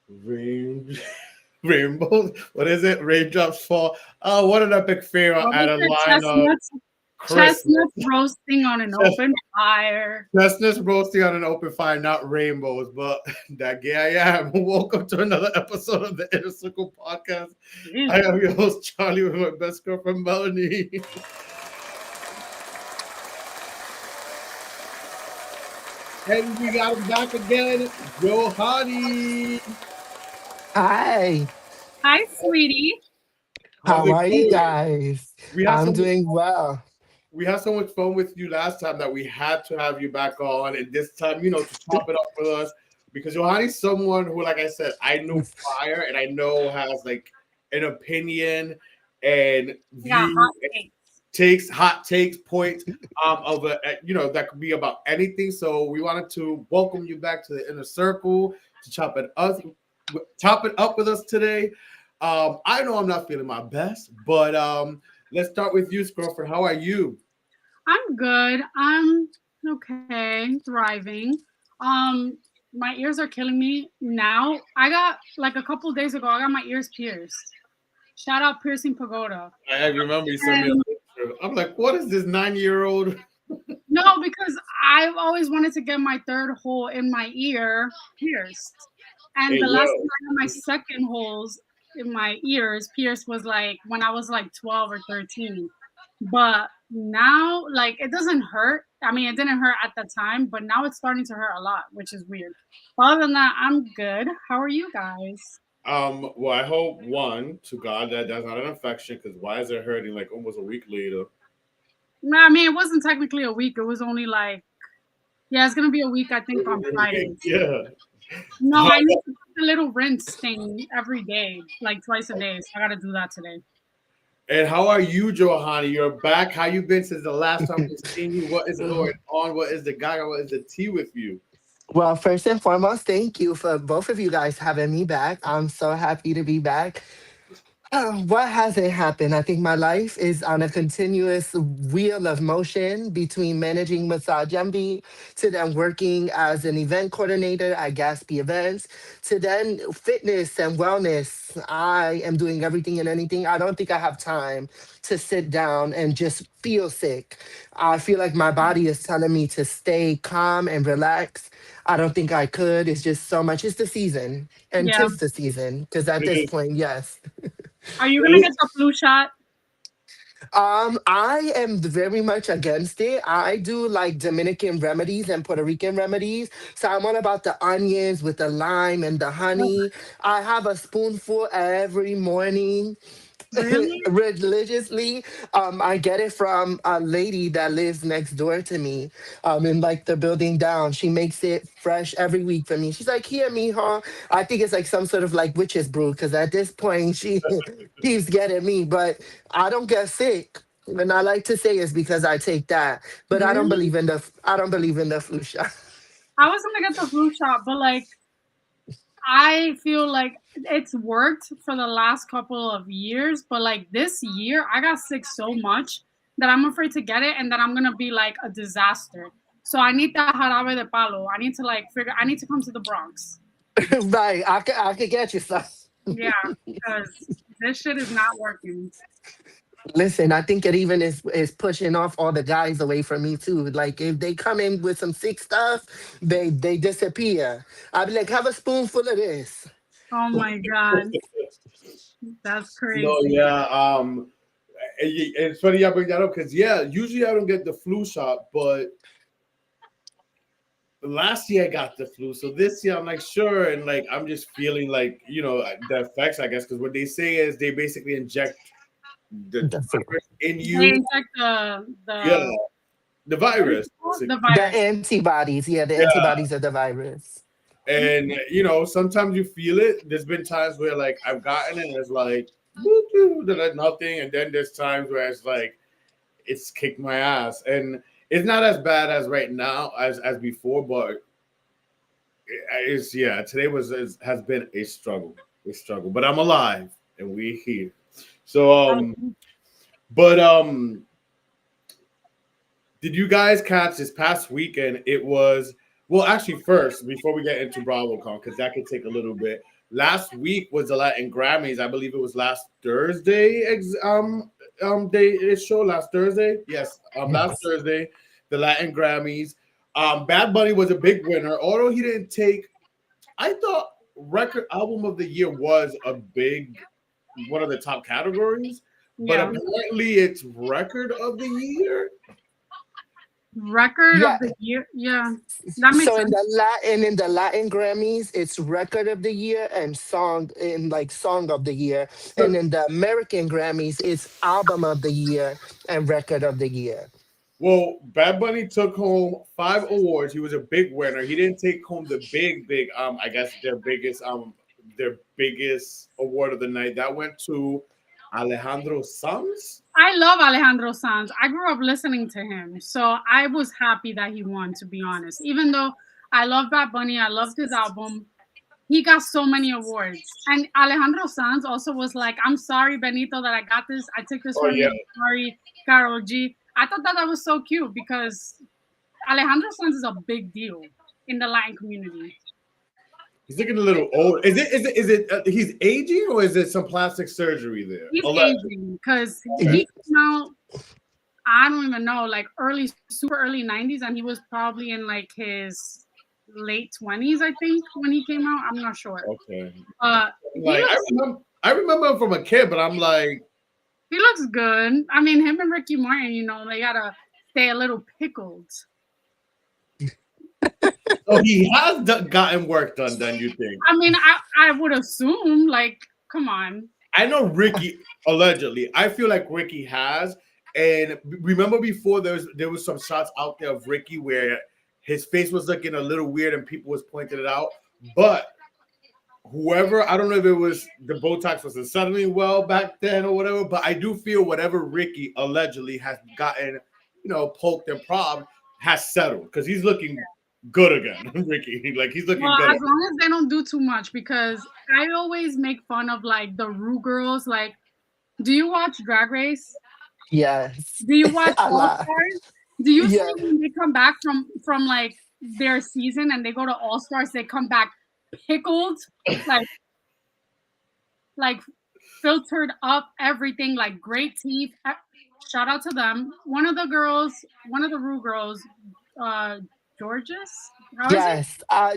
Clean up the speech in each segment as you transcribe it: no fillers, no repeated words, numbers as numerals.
Rain, rainbows. What is it? Raindrops fall. Oh, what an epic fail What at was a it? line of Chestnuts Christmas. roasting on an open fire. Chestnuts roasting on an open fire, not rainbows, but that gay I am. Welcome to another episode of the Inner Circle podcast. I am your host, Charlie, with my best girlfriend, Melanie. And we got him back again, Johonie. Hi, Hi, sweetie. How's how it are you going? guys? We had I'm so much doing well. we had so much fun with you last time that we had to have you back on, and this time, to chop it up with us because Johanny's someone who, like I said, I know prior and I know has like an opinion and Yeah, hot view, takes. hot takes, points of that could be about anything. So we wanted to welcome you back to the inner circle to chop it up with us today. I know I'm not feeling my best, but let's start with you, girlfriend. How are you? I'm good. I'm okay, thriving. Um, my ears are killing me now. I got like a couple days ago. I got my ears pierced. Shout out Piercing Pagoda. I remember you sent me And a picture. I'm like, what is this 9-year old? no, because I've always wanted to get my third hole in my ear pierced. And Hey, the last time yo. I got my second holes in my ears pierced was like when I was like 12 or 13. But now, like, it doesn't hurt. I mean, it didn't hurt at the time, but now it's starting to hurt a lot, which is weird. But other than that, I'm good. How are you guys? Well, I hope one to God that that's not an infection because why is it hurting like almost a week later? No, I mean, it wasn't technically a week. It was only like, yeah, it's going to be a week, I think, on Friday. Yeah. No, How- I need to put the little rinse thing every day, like twice a day. So I got to do that today. And how are you, Johanny? You're back. How you been since the last time we seen you? What is going on? What is the gaga? What is the tea with you? Well, first and foremost, thank you for both of you guys having me back. I'm so happy to be back. What hasn't happened? I think my life is on a continuous wheel of motion between managing Massage MB to then working as an event coordinator at Gatsby Events to then fitness and wellness. I am doing everything and anything. I don't think I have time to sit down and just feel sick. I feel like my body is telling me to stay calm and relax. I don't think I could. It's just so much. It's the season, and Yeah. tis the season. Because at It this is. point, yes. Are you going to It get the flu shot? I am very much against it. I do like Dominican remedies and Puerto Rican remedies. So I'm all about the onions with the lime and the honey. I have a spoonful every morning. Really? Religiously. I get it from a lady that lives next door to me, in like the building down. She makes it fresh every week for me. She's like, "Here, mijo." I think it's like some sort of like witch's brew because at this point she keeps getting me, but I don't get sick. And I like to say it's because I take that, but Really? I don't believe in the flu shot. I was going to get the flu shot, but like, I feel like it's worked for the last couple of years, but like this year, I got sick so much that I'm afraid to get it and that I'm gonna be like a disaster. So I need that jarabe de palo. I need to like figure. I need to come to the Bronx. Right, I could get you some. Yeah, because this shit is not working. Listen, I think it even is pushing off all the guys away from me too. Like if they come in with some sick stuff, they disappear. I'll be like, have a spoonful of this. Oh my god, that's No, crazy. yeah. It's funny y'all bring that up because yeah, usually I don't get the flu shot, but last year I got the flu, so this year I'm like sure, and like I'm just feeling like the effects, I guess, because what they say is they basically inject the The, fl- virus in They you. inject Yeah, the the what is virus. it called? The the virus. antibodies, yeah, the Yeah, antibodies of the virus. and sometimes you feel it. There's been times where like I've gotten it, and it's like woo, woo, then like nothing, and then there's times where it's like it's kicked my ass, and it's not as bad as right now as before, but it's yeah. Today has been a struggle, but I'm alive and we're here. So But did you guys catch this past weekend? It was well, actually, first before we get into BravoCon, because that could take a little bit. Last week was the Latin Grammys. I believe it was last Thursday. They it show last Thursday. Yes, last Yes. Thursday, the Latin Grammys. Bad Bunny was a big winner, although he didn't take. I thought record album of the year was a big one of the top categories, but Yeah. apparently it's record of the year. Record of Yeah. the year. Yeah. That makes So sense. in the Latin Grammys, it's record of the year and song in like song of the year. And So, in the American Grammys, it's album of the year and record of the year. well, Bad Bunny took home 5 awards. He was a big winner. He didn't take home the big I guess their biggest award of the night. That went to Alejandro Sanz. I love Alejandro Sanz. I grew up listening to him, so I was happy that he won. To be honest, even though I love Bad Bunny, I loved his album. He got so many awards, and Alejandro Sanz also was like, "I'm sorry, Benito, that I got this. I took this Oh from yeah. you. I'm sorry, Carol G." I thought that was so cute because Alejandro Sanz is a big deal in the Latin community. He's looking a little old. Is it he's aging or is it some plastic surgery there? He's Allegedly. aging because Okay. he came out, I don't even know, like super early 90s, and he was probably in like his late 20s, I think, when he came out. I'm not sure. Okay. He Like looks I remember him from a kid, but I'm like, he looks good. I mean, him and Ricky Martin, they gotta stay a little pickled. oh, he has gotten work done. Then you think? I mean, I would assume, like, come on. I know Ricky allegedly. I feel like Ricky has. And remember before there was some shots out there of Ricky where his face was looking a little weird and people was pointing it out. But whoever, I don't know if it was the Botox wasn't settling well back then or whatever, but I do feel whatever Ricky allegedly has gotten, poked and probbed has settled because he's looking good again. Ricky, like he's looking Well, good. as long as they don't do too much, because I always make fun of like the Rue girls. Like, do you watch Drag Race? Yes. Do you watch A All lot. Stars? Do you see Yeah. when they come back from like their season and they go to All Stars, they come back pickled, like like filtered up, everything, like great teeth. Shout out to them. One of the Rue girls, uh, Georges. How is it? Yes. Oh,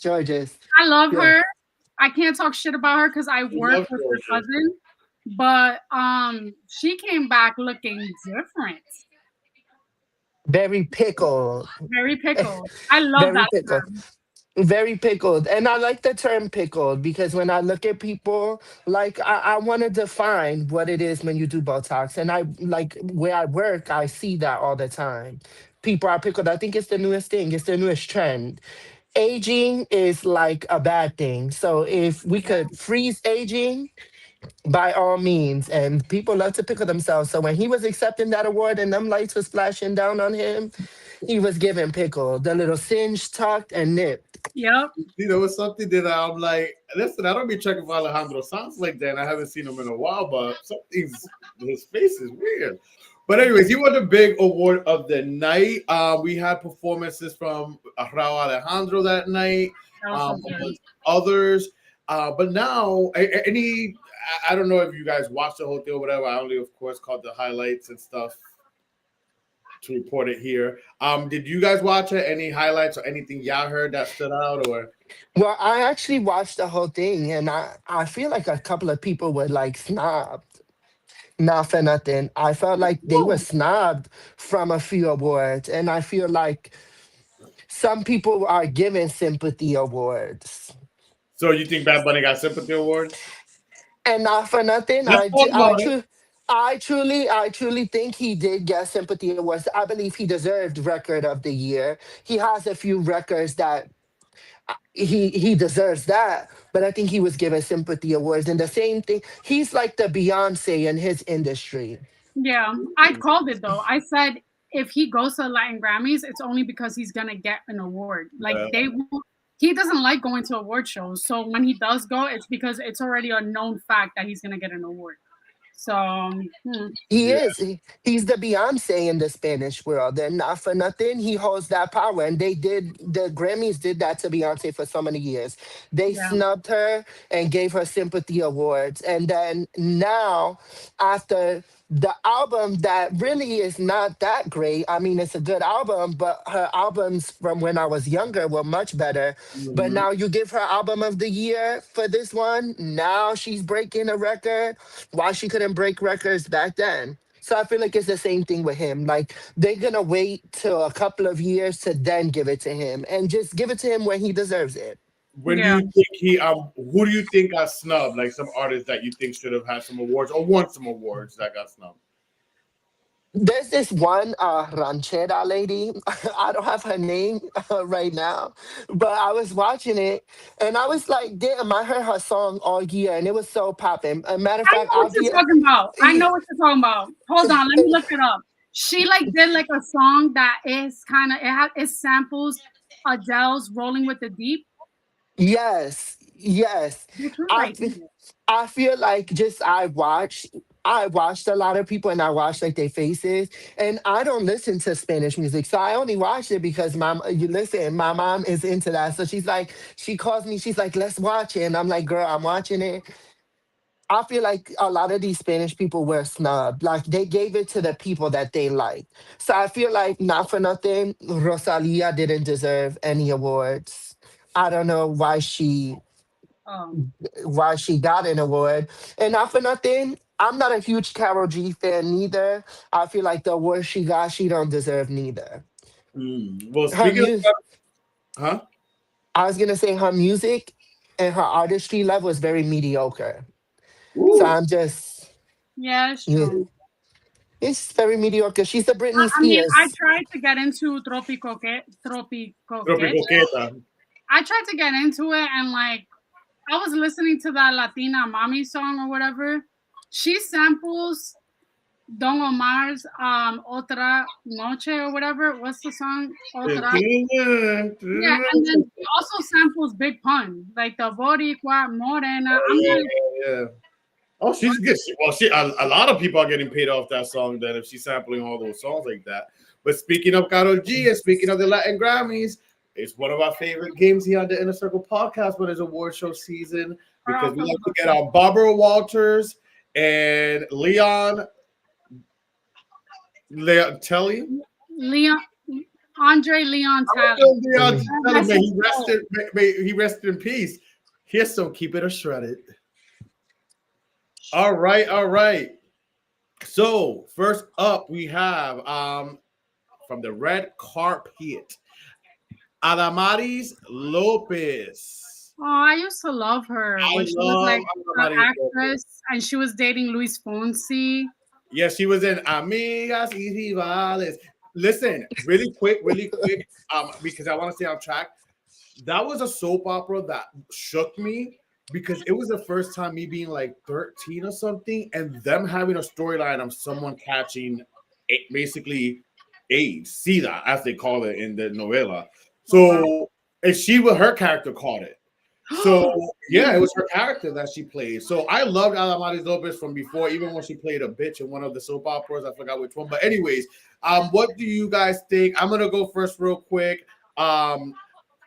Georges. I love Yeah. her. I can't talk shit about her because I I work love with her Georgia. cousin. But she came back looking different. Very pickled. Very pickled. I love Very that pickled. term. Very pickled. And I like the term pickled because when I look at people, like I want to define what it is when you do Botox. And I like where I work, I see that all the time. People are pickled. I think it's the newest thing, it's the newest trend. Aging is like a bad thing. So if we could freeze aging, by all means. And people love to pickle themselves. So when he was accepting that award and them lights was flashing down on him, he was giving pickle, the little singe tucked and nipped. Yep. There was something that I'm like, listen, I don't be checking for Alejandro Sanz like that. And I haven't seen him in a while, but his face is weird. But anyways, he won the big award of the night. We had performances from Raul Alejandro that night, That was so good. amongst others. But now, I don't know if you guys watched the whole thing or whatever. I only, of course, caught the highlights and stuff to report it here. Did you guys watch it? Any highlights or anything y'all heard that stood out? Or Well, I actually watched the whole thing and I feel like a couple of people were like snobbed. Not for nothing. I felt like they were Whoa. snobbed from a few awards. And I feel like some people are given sympathy awards. so you think Bad Bunny got sympathy awards? And not for nothing, Let's talk about it. I truly think he did get sympathy awards. I believe he deserved record of the year. He has a few records that he deserves that, but I think he was given sympathy awards. And the same thing, he's like the Beyonce in his industry. Yeah, I called it though. I said if he goes to the Latin Grammys, it's only because he's gonna get an award. Like Yeah. he doesn't like going to award shows. So when he does go, it's because it's already a known fact that he's gonna get an award. So He Yeah. is. He's the Beyonce in the Spanish world, and not for nothing, he holds that power. And the Grammys did that to Beyonce for so many years. They yeah, snubbed her and gave her sympathy awards. And then now, after the album that really is not that great, I mean, it's a good album, but her albums from when I was younger were much better. But Mhm. now you give her album of the year for this one. Now she's breaking a record. Why she couldn't break records back then? So I feel like it's the same thing with him. Like they're gonna wait till a couple of years to then give it to him, and just give it to him when he deserves it. When do yeah. you think who do you think got snubbed? Like some artists that you think should have had some awards or won some awards that got snubbed? There's this one ranchera lady. I don't have her name right now, but I was watching it and I was like, damn, I heard her song all year and it was so popping. A matter of I fact, know what I'll you're be. talking about. I know what you're talking about. Hold on, let me look it up. She like did like a song that is kind of it samples Adele's "Rolling with the Deep." Yes, yes. That's her I right fe- here. I feel like just I watched a lot of people and I watched like their faces and I don't listen to Spanish music. So I only watched it because you listen, my mom is into that. So she calls me, she's like, let's watch it. And I'm like, girl, I'm watching it. I feel like a lot of these Spanish people were snubbed. Like they gave it to the people that they like. So I feel like not for nothing, Rosalia didn't deserve any awards. I don't know Um, why she got an award. And not for nothing, I'm not a huge Carol G fan neither. I feel like the award she got, she don't deserve neither. Well, Her speaking music, of, huh? I was gonna say her music and her artistry level is very mediocre. So Ooh. I'm just, yeah, it's yeah, true. it's very mediocre. She's the Britney I mean, I Spears. tried to get into Tropico Tropicoqueta. I tried to get into it and like I was listening to that Latina Mommy song or whatever. She samples Don Omar's Otra Noche or whatever. What's the song? Otra. Yeah, and then she also samples Big Pun, like the Boricua Morena. I'm Yeah, like, yeah. Oh, she's good. Well, a lot of people are getting paid off that song then if she's sampling all those songs like that. But speaking of Karol G and speaking of the Latin Grammys, it's one of our favorite games here on the Inner Circle podcast when it's award show season because we like to get our Barbara Walters and Leon Telly. Leon, Andre Leon Talley. Leon Mm. Telly, That's man, his soul. he rested in peace. Here's some Keep It or Shredded. All right, all right. So first up, we have from the red carpet, Adamaris Lopez. Oh, I used to love her I when she was love like an Adamaris Lopez. actress and she was dating Luis Fonsi. Yeah, she was in Amigas y Rivales. Listen, really quick, because I want to stay on track. That was a soap opera that shook me because it was the first time me being like 13 or something and them having a storyline of someone catching basically AIDS, SIDA, as they call it in the novela. Oh, wow. So, and her character caught it. So, yeah, it was her character that she played. So, I loved Adamaris Lopez from before, even when she played a bitch in one of the soap operas. I forgot which one. But, anyways, what do you guys think? I'm going to go first, real quick.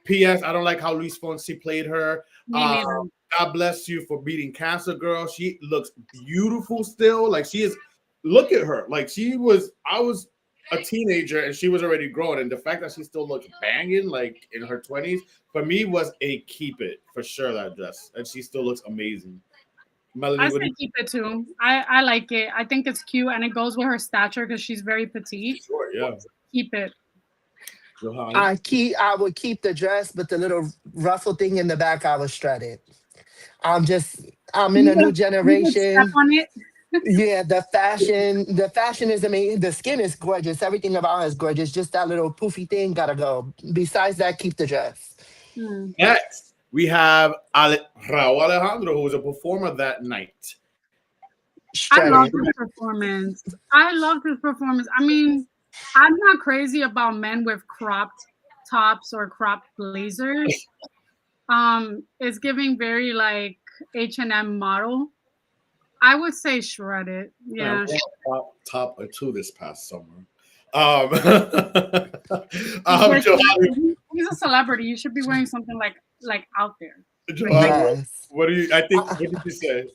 P.S. I don't like how Luis Fonsi played her. Me neither. God bless you for beating cancer, girl. She looks beautiful still. Like she is. Look at her. Like she was. I was a teenager and she was already grown. And the fact that she still looks banging, like in her 20s, for me was a keep it for sure. That dress, and she still looks amazing. Melanie, I what do say you keep it too. I like it. I think it's cute and it goes with her stature because she's very petite. sure? Yeah, Keep it. Johonie. I would keep the dress, but the little ruffle thing in the back, I would shred it. I'm just I'm in a new You would step generation. on it. Yeah, the fashion is amazing. The skin is gorgeous. Everything about her is gorgeous. Just that little poofy thing gotta go. Besides that, keep the dress. Hmm. Next, we have Raul Alejandro, who was a performer that night. I Shred loved it. his performance. I loved his performance. I mean, I'm not crazy about men with cropped tops or cropped blazers. It's giving very like H&M model. I would say shredded. Man, I'm Yeah. going top or two this past summer. Johanny, He's a celebrity. You should be wearing something like out there, like Johanny, nice. Yes. what do you? I think. Uh, What did you say?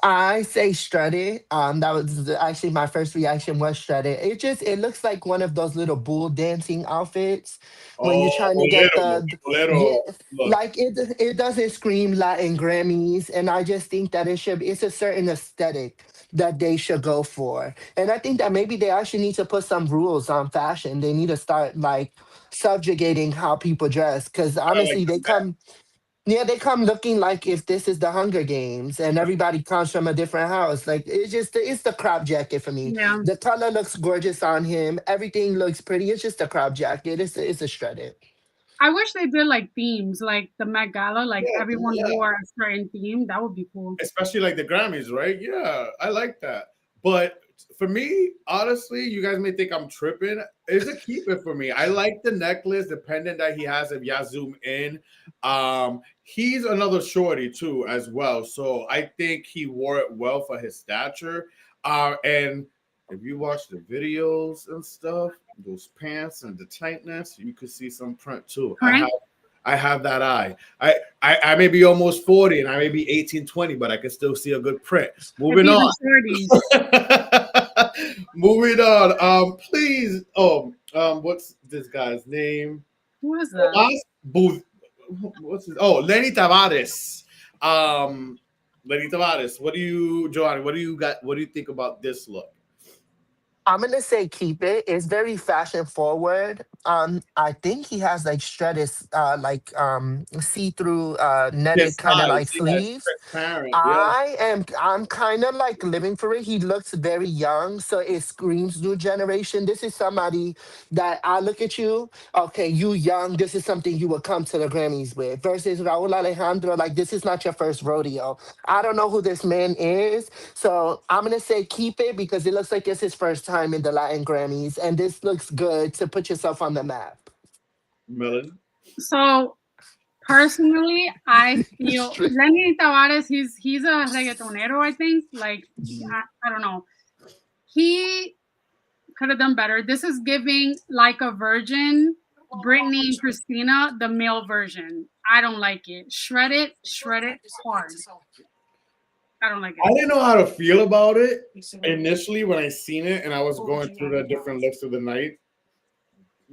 I say shredded. That was actually my first reaction was shredded. It looks like one of those little bull dancing outfits when you're Oh, trying to get Bolero, yeah, Bolero. Look, like it doesn't scream Latin Grammys, and I just think that it's a certain aesthetic that they should go for. And I think that maybe they actually need to put some rules on fashion. They need to start like subjugating how people dress because I like honestly they come looking like if this is the Hunger Games and everybody comes from a different house. Like it's the crop jacket for me. Yeah. The color looks gorgeous on him. Everything looks pretty. It's just a crop jacket. It's a shredded. I wish they did like themes, like the Met Gala, like yeah, everyone yeah. wore a certain theme. That would be cool. Especially like the Grammys, right? Yeah, I like that. But for me, honestly, you guys may think I'm tripping. It's a keep it for me. I like the necklace, the pendant that he has. If y'all zoom in, he's another shorty too, as well. So I think he wore it well for his stature. And if you watch the videos and stuff, those pants and the tightness, you could see some print too. Print? I have that eye. I may be almost 40 and I may be 18, 20, but I can still see a good print. If Moving he's in on. shorties. Moving on. Please. What's this guy's name? Who is that? Booth. What's his? Oh, Lenny Tavares. Lenny Tavares. What do you, Johnny? What do you got? What do you think about this look? I'm gonna say keep it. It's very fashion forward. I think he has like shredded, see-through, netted His kind of size. like Yeah, it's sleeves. transparent. Yeah. I'm kind of like living for it. He looks very young, so it screams new generation. This is somebody that I look at you, okay, you young, this is something you would come to the Grammys with. Versus Raul Alejandro, like this is not your first rodeo. I don't know who this man is, so I'm gonna say keep it because it looks like it's his first time in the Latin Grammys, and this looks good to put yourself on the map. Melon. So personally, I feel Straight- Lenny Tavares. He's a reggaetonero. I think. Like I don't know. He could have done better. This is giving like a virgin, Britney and Christina, the male version. I don't like it. Shred it hard. I don't like I it. didn't know how to feel about it initially when I seen it, and I was going through the different looks of the night.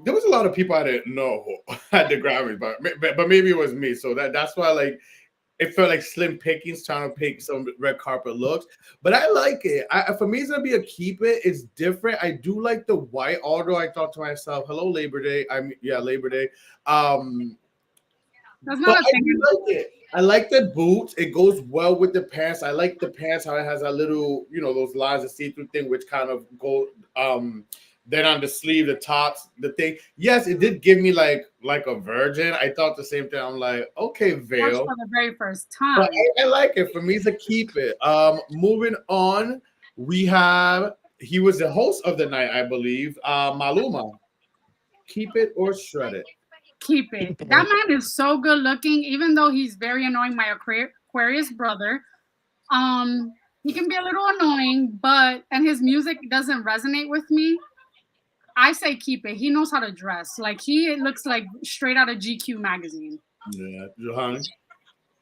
There was a lot of people I didn't know at the Grammys, but maybe it was me. So that's why like it felt like slim pickings trying to pick some red carpet looks. But I like it. For me, it's gonna be a keep it. It's different. I do like the white, although I thought to myself, "Hello, Labor Day." Labor Day. Um, That's but not a I thing. do like it. I like the boots. It goes well with the pants. I like the pants how it has a little, those lines of see-through thing, which kind of go. Then on the sleeve, the tops, the thing. Yes, it did give me like a virgin. I thought the same thing. I'm like, okay, Watch veil, for the very first but time. I like it. For me, to keep it. Moving on, we have he was the host of the night, I believe. Maluma, keep it or shred it. Keep it. Keep That it. man is so good looking, even though he's very annoying. My Aquarius brother. He can be a little annoying, but and his music doesn't resonate with me. I say keep it. He knows how to dress. Like he looks like straight out of GQ magazine. Yeah, Johanny.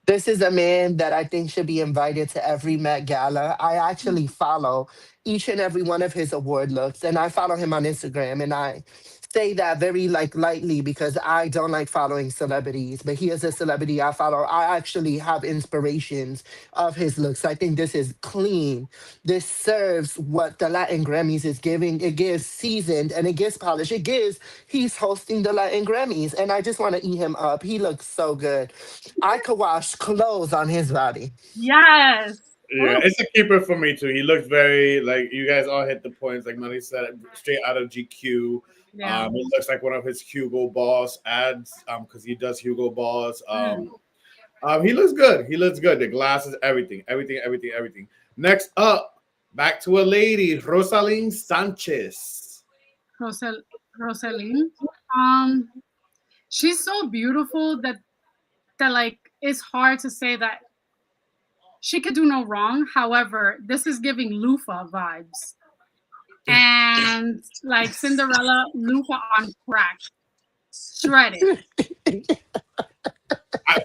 This is a man that I think should be invited to every Met Gala. I actually follow each and every one of his award looks, and I follow him on Instagram. And I say that very like lightly because I don't like following celebrities, but he is a celebrity I follow. I actually have inspirations of his looks. I think this is clean. This serves what the Latin Grammys is giving. It gives seasoned and it gives polish. It gives he's hosting the Latin Grammys, and I just want to eat him up. He looks so good. I could wash clothes on his body. Yes. Yeah, Ooh, it's a keeper for me too. He looks very like you guys all hit the points. Like Money said, straight out of GQ. yeah. It looks like one of his Hugo Boss ads. Because he does Hugo Boss. Mm. He looks good. He looks good. The glasses, everything, everything, everything, everything. Next up, back to a lady, Rosaline Sanchez. Rosel Rosaline. Um, she's so beautiful that like it's hard to say that she could do no wrong. However, this is giving Lufa vibes. And like Cinderella, Lufa on crack, shredded.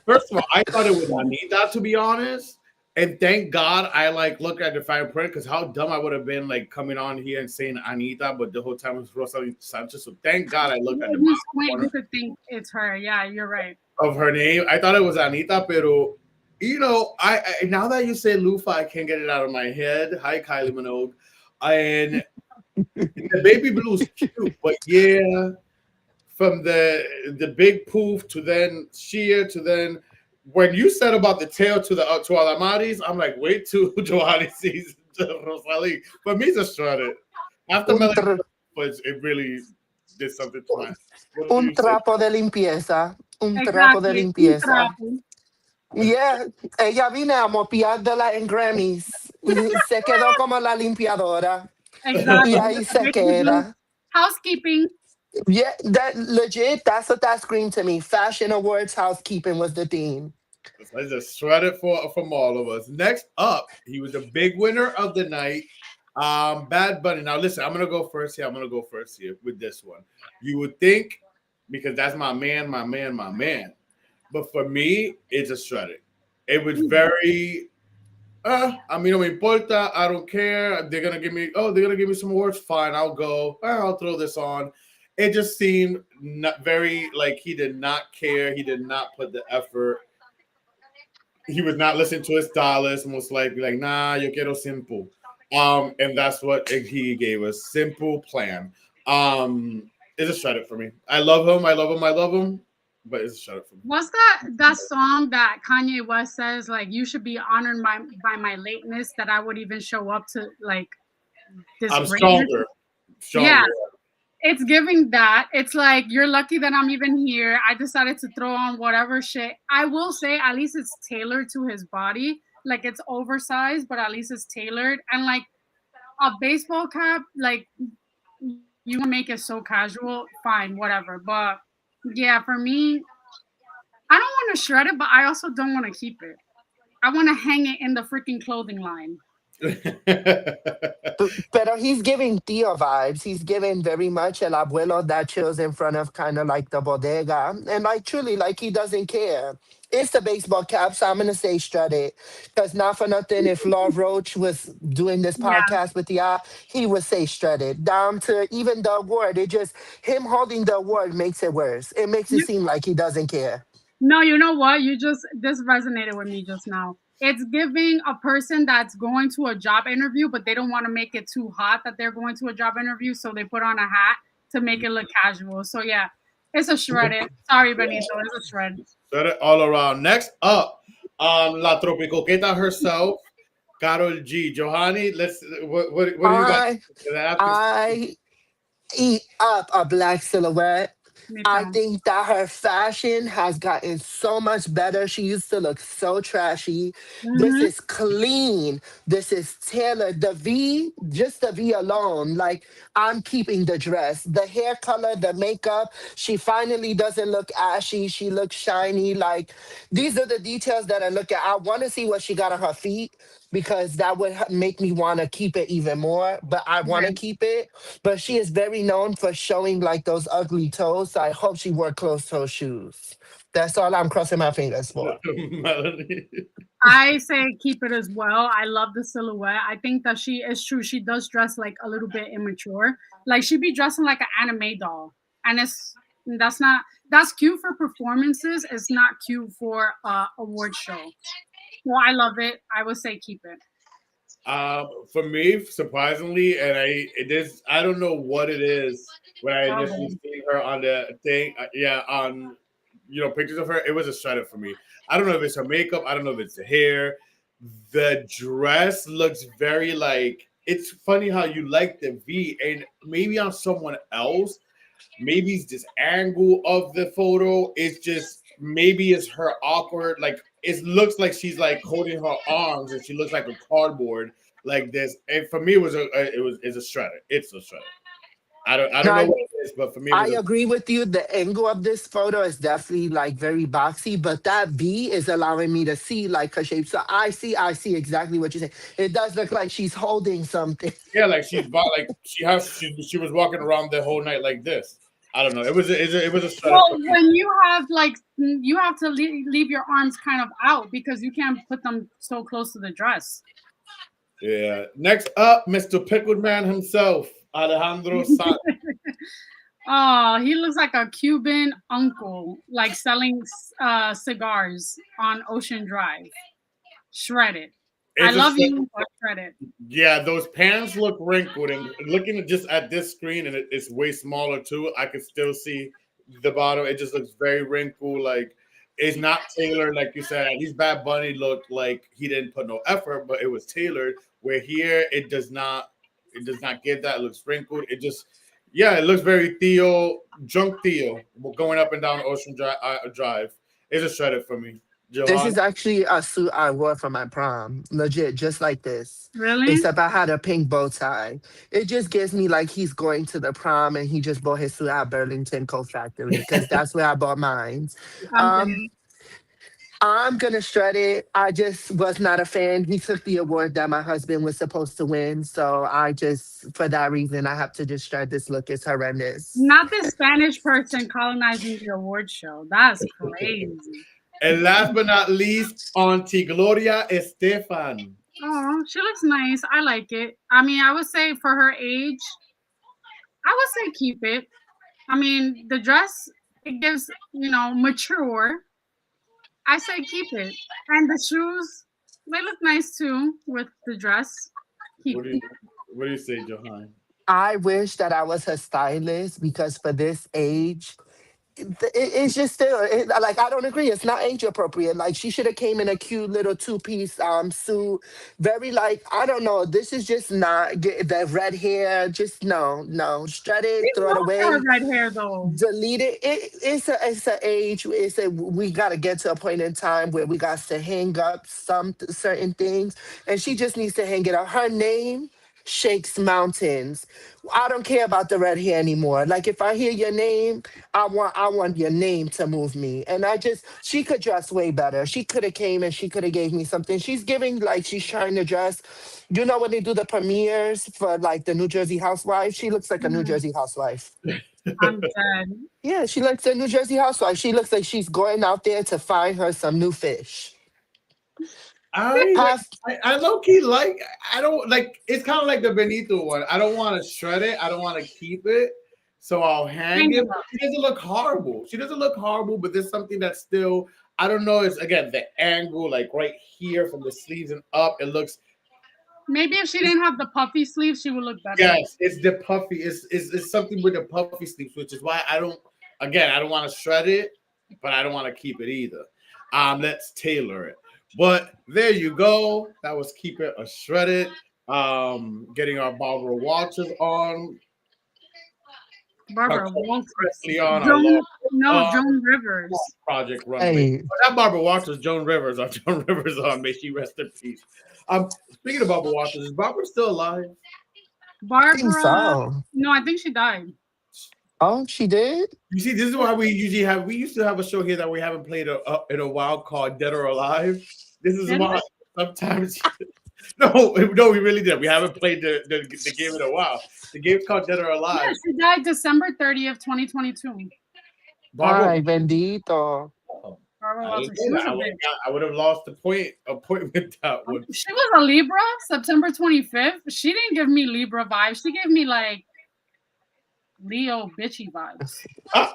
First of all, I thought it was Anita, to be honest. And thank God I like looked at the fine print, because how dumb I would have been like coming on here and saying Anita, but the whole time it was Rosalie Sanchez. So thank God I looked at the If you bottom squint, corner you could think it's her. Yeah, you're right. of her name. I thought it was Anita, pero I now that you say Lufa, I can't get it out of my head. Hi, Kylie Minogue. And the baby blue's cute, but yeah, from the big poof to then sheer to then when you said about the tail to the to Alamaris, I'm like, wait till Johonie sees Rosalie. But me just shredded. After Un, Melanie, tr- it really did something to my. What do un you say? trapo de limpieza. Un trapo de Exactly. Un limpieza. trapo. Yeah, ella vine a mopiártela en Grammys. Se quedó como la limpiadora. Y Exactly. ahí With the se baby blue. queda. Housekeeping. Yeah, that legit, that's what that screamed to me. Fashion awards housekeeping was the theme. I just shredded from all of us. Next up, he was a big winner of the night. Bad Bunny. Now listen, I'm gonna go first here. I'm gonna go first here with this one. You would think, because that's my man, my man, my man. But for me, it's a shredded. It was very a mí no me importa. I don't care. They're gonna give me some awards. Fine, I'll go. I'll throw this on. It just seemed not very like he did not care. He did not put the effort. He was not listening to his stylist. Most likely, like, nah, yo quiero simple. And that's what he gave us. Simple plan. It's a shut it for me. I love him. I love him. I love him. But it's a shut it for me. What's that song that Kanye West says like you should be honored by my lateness that I would even show up to like this I'm greatness? stronger. Yeah, Stronger. it's giving that. It's like you're lucky that I'm even here. I decided to throw on whatever shit. I will say at least it's tailored to his body. Like it's oversized, but at least it's tailored. And like a baseball cap, like you can make it so casual, fine, whatever. But yeah, for me, I don't want to shred it, but I also don't want to keep it. I want to hang it in the freaking clothing line. Pero he's giving Theo vibes. He's giving very much el abuelo that chills in front of kind of like the bodega. And like truly, like he doesn't care. It's the baseball cap, so I'm gonna say strut it. Because not for nothing, if Law Roach was doing this Yeah. podcast with y'all, he would say strut it. Down to even the award. It just him holding the award makes it worse. It makes it You, seem like he doesn't care. no, you know what? This resonated with me just now. It's giving a person that's going to a job interview, but they don't want to make it too hot that they're going to a job interview, so they put on a hat to make it look casual. So yeah, it's a shredded. Sorry, Benito, it's a shred. Shut it all around. Next up, La Tropicoqueta herself, Carol G. Johonie, what do you got? I I eat up a black silhouette. Me I too. think that her fashion has gotten so much better. She used to look so trashy. This Hmm. is clean. This is tailored. The V, just the V alone, like I'm keeping the dress. The hair color, the makeup, she finally doesn't look ashy. She looks shiny. Like these are the details that I look at. I want to see what she got on her feet because that would make me want to keep it even more. But I want to Right. keep it. But she is very known for showing like those ugly toes. So I hope she wore closed toe shoes. That's all I'm crossing my fingers for. Melanie. I say keep it as well. I love the silhouette. I think that she is true. She does dress like a little bit immature. Like she be dressing like an anime doll, and that's not that's cute for performances. It's not cute for award show. Well, I love it. I would say keep it. For me, surprisingly, and I don't know what it is when I initially Oh, seen her on the thing. Yeah, on pictures of her, it was a shredder for me. I don't know if it's her makeup. I don't know if it's the hair. The dress looks very like. It's funny how you like the V, and maybe on someone else, maybe it's this angle of the photo. It's just maybe it's her awkward. Like it looks like she's like holding her arms, and she looks like a cardboard like this. And for me, it's a shredder. It's a shredder. I No, don't know what it is, but for me it I was a agree with you. The angle of this photo is definitely like very boxy, but that V is allowing me to see like her shape. So I see exactly what you're saying. It does look like she's holding something. yeah, like like she was walking around the whole night like this. I don't know. It was a shredder Well, for me. when you have like you have to leave your arms kind of out because you can't put them so close to the dress. Yeah. Next up, Mr. Pickled Man himself, Alejandro San. Oh, he looks like a Cuban uncle, like selling cigars on Ocean Drive. Shredded. I It's a love shred- you, but shredded. yeah, those pants look wrinkled, and looking at just at this screen, and it's way smaller too. I can still see the bottom. It just looks very wrinkled. Like it's not tailored, like you said. At least Bad Bunny looked like he didn't put no effort, but it was tailored. Where here it does not. It does not get that. It looks wrinkled. It just, yeah, it looks very drunk Theo, going up and down Drive. It's a shredded for me, This Johan. is actually a suit I wore for my prom. Legit, just like this. Really? Except I had a pink bow tie. It just gives me like he's going to the prom and he just bought his suit at Burlington Coat Factory because that's where I bought mine. I'm Um, dead. I'm gonna shred it. I just was not a fan. He took the award that my husband was supposed to win. So I just, for that reason, I have to just shred this look. It's horrendous. Not this Spanish person colonizing the award show. That's crazy. And last but not least, Auntie Gloria Estefan. Oh, she looks nice. I like it. I mean, I would say for her age, I would say keep it. I mean, the dress it gives, mature. I say keep it. And the shoes, they look nice too with the dress. Keep What do it. you what do you say, Johan? I wish that I was her stylist because for this age, it's just still like I don't agree. It's not age appropriate. Like she should have came in a cute little two-piece suit. Very like I don't know. This is just not the red hair. Just no. Shred She it, throw it loves her away, red hair though. delete it. It's a age. We gotta get to a point in time where we got to hang up some certain things, and she just needs to hang it up. Her name shakes mountains. I don't care about the red hair anymore. Like if I hear your name, I want your name to move me. And she could dress way better. She could have came and she could have gave me something. She's giving like she's trying to dress. You know when they do the premieres for like the New Jersey housewife? She looks like a New Mm, Jersey housewife. I'm dead. Yeah, she looks a New Jersey housewife. She looks like she's going out there to find her some new fish. Half I low key like I don't like it's kind of like the Benito one. I don't want to shred it. I don't want to keep it. So I'll hang Hang it it. up. She doesn't look horrible. She doesn't look horrible, but there's something that's still I don't know. It's again the angle, like right here from the sleeves and up. It looks Maybe if she didn't have the puffy sleeves, she would look better. yes, it's the puffy. It's something with the puffy sleeves, which is why I don't want to shred it, but I don't want to keep it either. Let's tailor it. But there you go. That was keep it a shredded. Getting our Barbara Walters on, Barbara Walters. Presley on our Joan, no, uh, Joan Rivers. Project Runway. hey, But not Barbara Walters, Joan Rivers. Our Joan Rivers on. May she rest in peace. Speaking of Barbara Walters, is Barbara still alive? I think Barbara. so. No, I think she died. Oh, she did? You see, this is why we usually have. We used to have a show here that we haven't played in a while called Dead or Alive. This is Did why sometimes. No, we really did. We haven't played the game in a while. The game's called Dead or Yeah, Alive. she died December 30th, 2022. Barbara. Ay, bendito. Barbara I, Walters. didn't She know was that. a bitch. I would have lost the point with that one. She was a Libra, September 25th. She didn't give me Libra vibes. She gave me like Leo bitchy vibes. Ah,